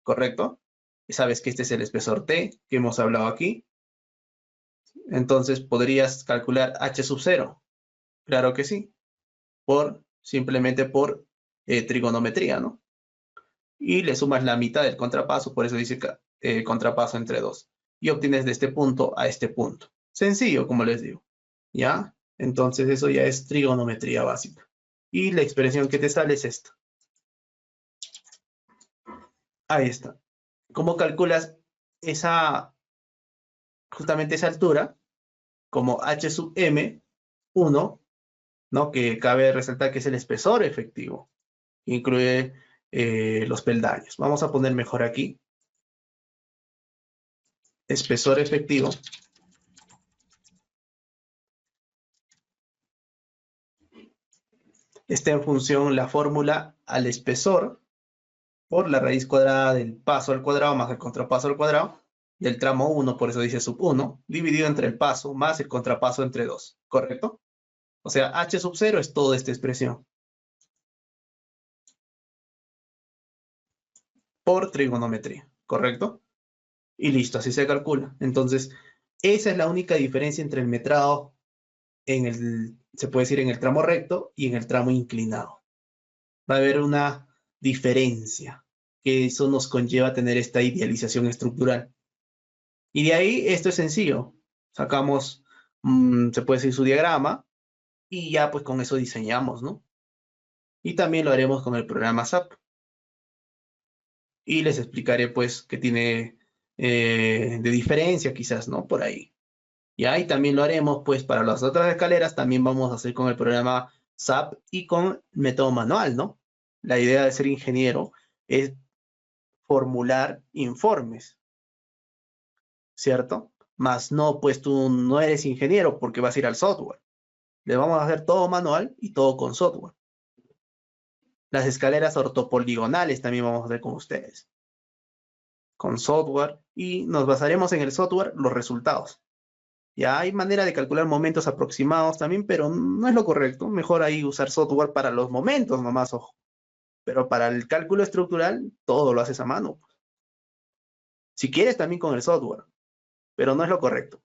¿correcto? Y sabes que este es el espesor T que hemos hablado aquí. Entonces podrías calcular h sub 0. Claro que sí. Simplemente por trigonometría, ¿no? Y le sumas la mitad del contrapaso, por eso dice contrapaso entre 2. Y obtienes de este punto a este punto. Sencillo, como les digo. ¿Ya? Entonces eso ya es trigonometría básica. Y la expresión que te sale es esta. Ahí está. ¿Cómo calculas justamente esa altura? Como h sub m, 1, ¿no? Que cabe resaltar que es el espesor efectivo. Incluye los peldaños. Vamos a poner mejor aquí. Espesor efectivo. Está en función la fórmula al espesor por la raíz cuadrada del paso al cuadrado más el contrapaso al cuadrado del tramo 1, por eso dice sub 1, dividido entre el paso más el contrapaso entre 2, ¿correcto? O sea, h sub 0 es toda esta expresión. Por trigonometría, ¿correcto? Y listo, así se calcula. Entonces, esa es la única diferencia entre el metrado se puede decir, en el tramo recto y en el tramo inclinado. Va a haber una diferencia, que eso nos conlleva a tener esta idealización estructural. Y de ahí esto es sencillo. Sacamos, se puede decir, su diagrama y ya pues con eso diseñamos, ¿no? Y también lo haremos con el programa SAP. Y les explicaré pues qué tiene de diferencia quizás, ¿no? Por ahí. Ya, y también lo haremos pues para las otras escaleras, también vamos a hacer con el programa SAP y con método manual, ¿no? La idea de ser ingeniero es formular informes, ¿cierto? Más no, pues tú no eres ingeniero porque vas a ir al software. Le vamos a hacer todo manual y todo con software. Las escaleras ortopoligonales también vamos a hacer con ustedes. Con software y nos basaremos en el software los resultados. Ya hay manera de calcular momentos aproximados también, pero no es lo correcto. Mejor ahí usar software para los momentos nomás, ojo. Pero para el cálculo estructural, todo lo haces a mano. Si quieres también con el software, pero no es lo correcto.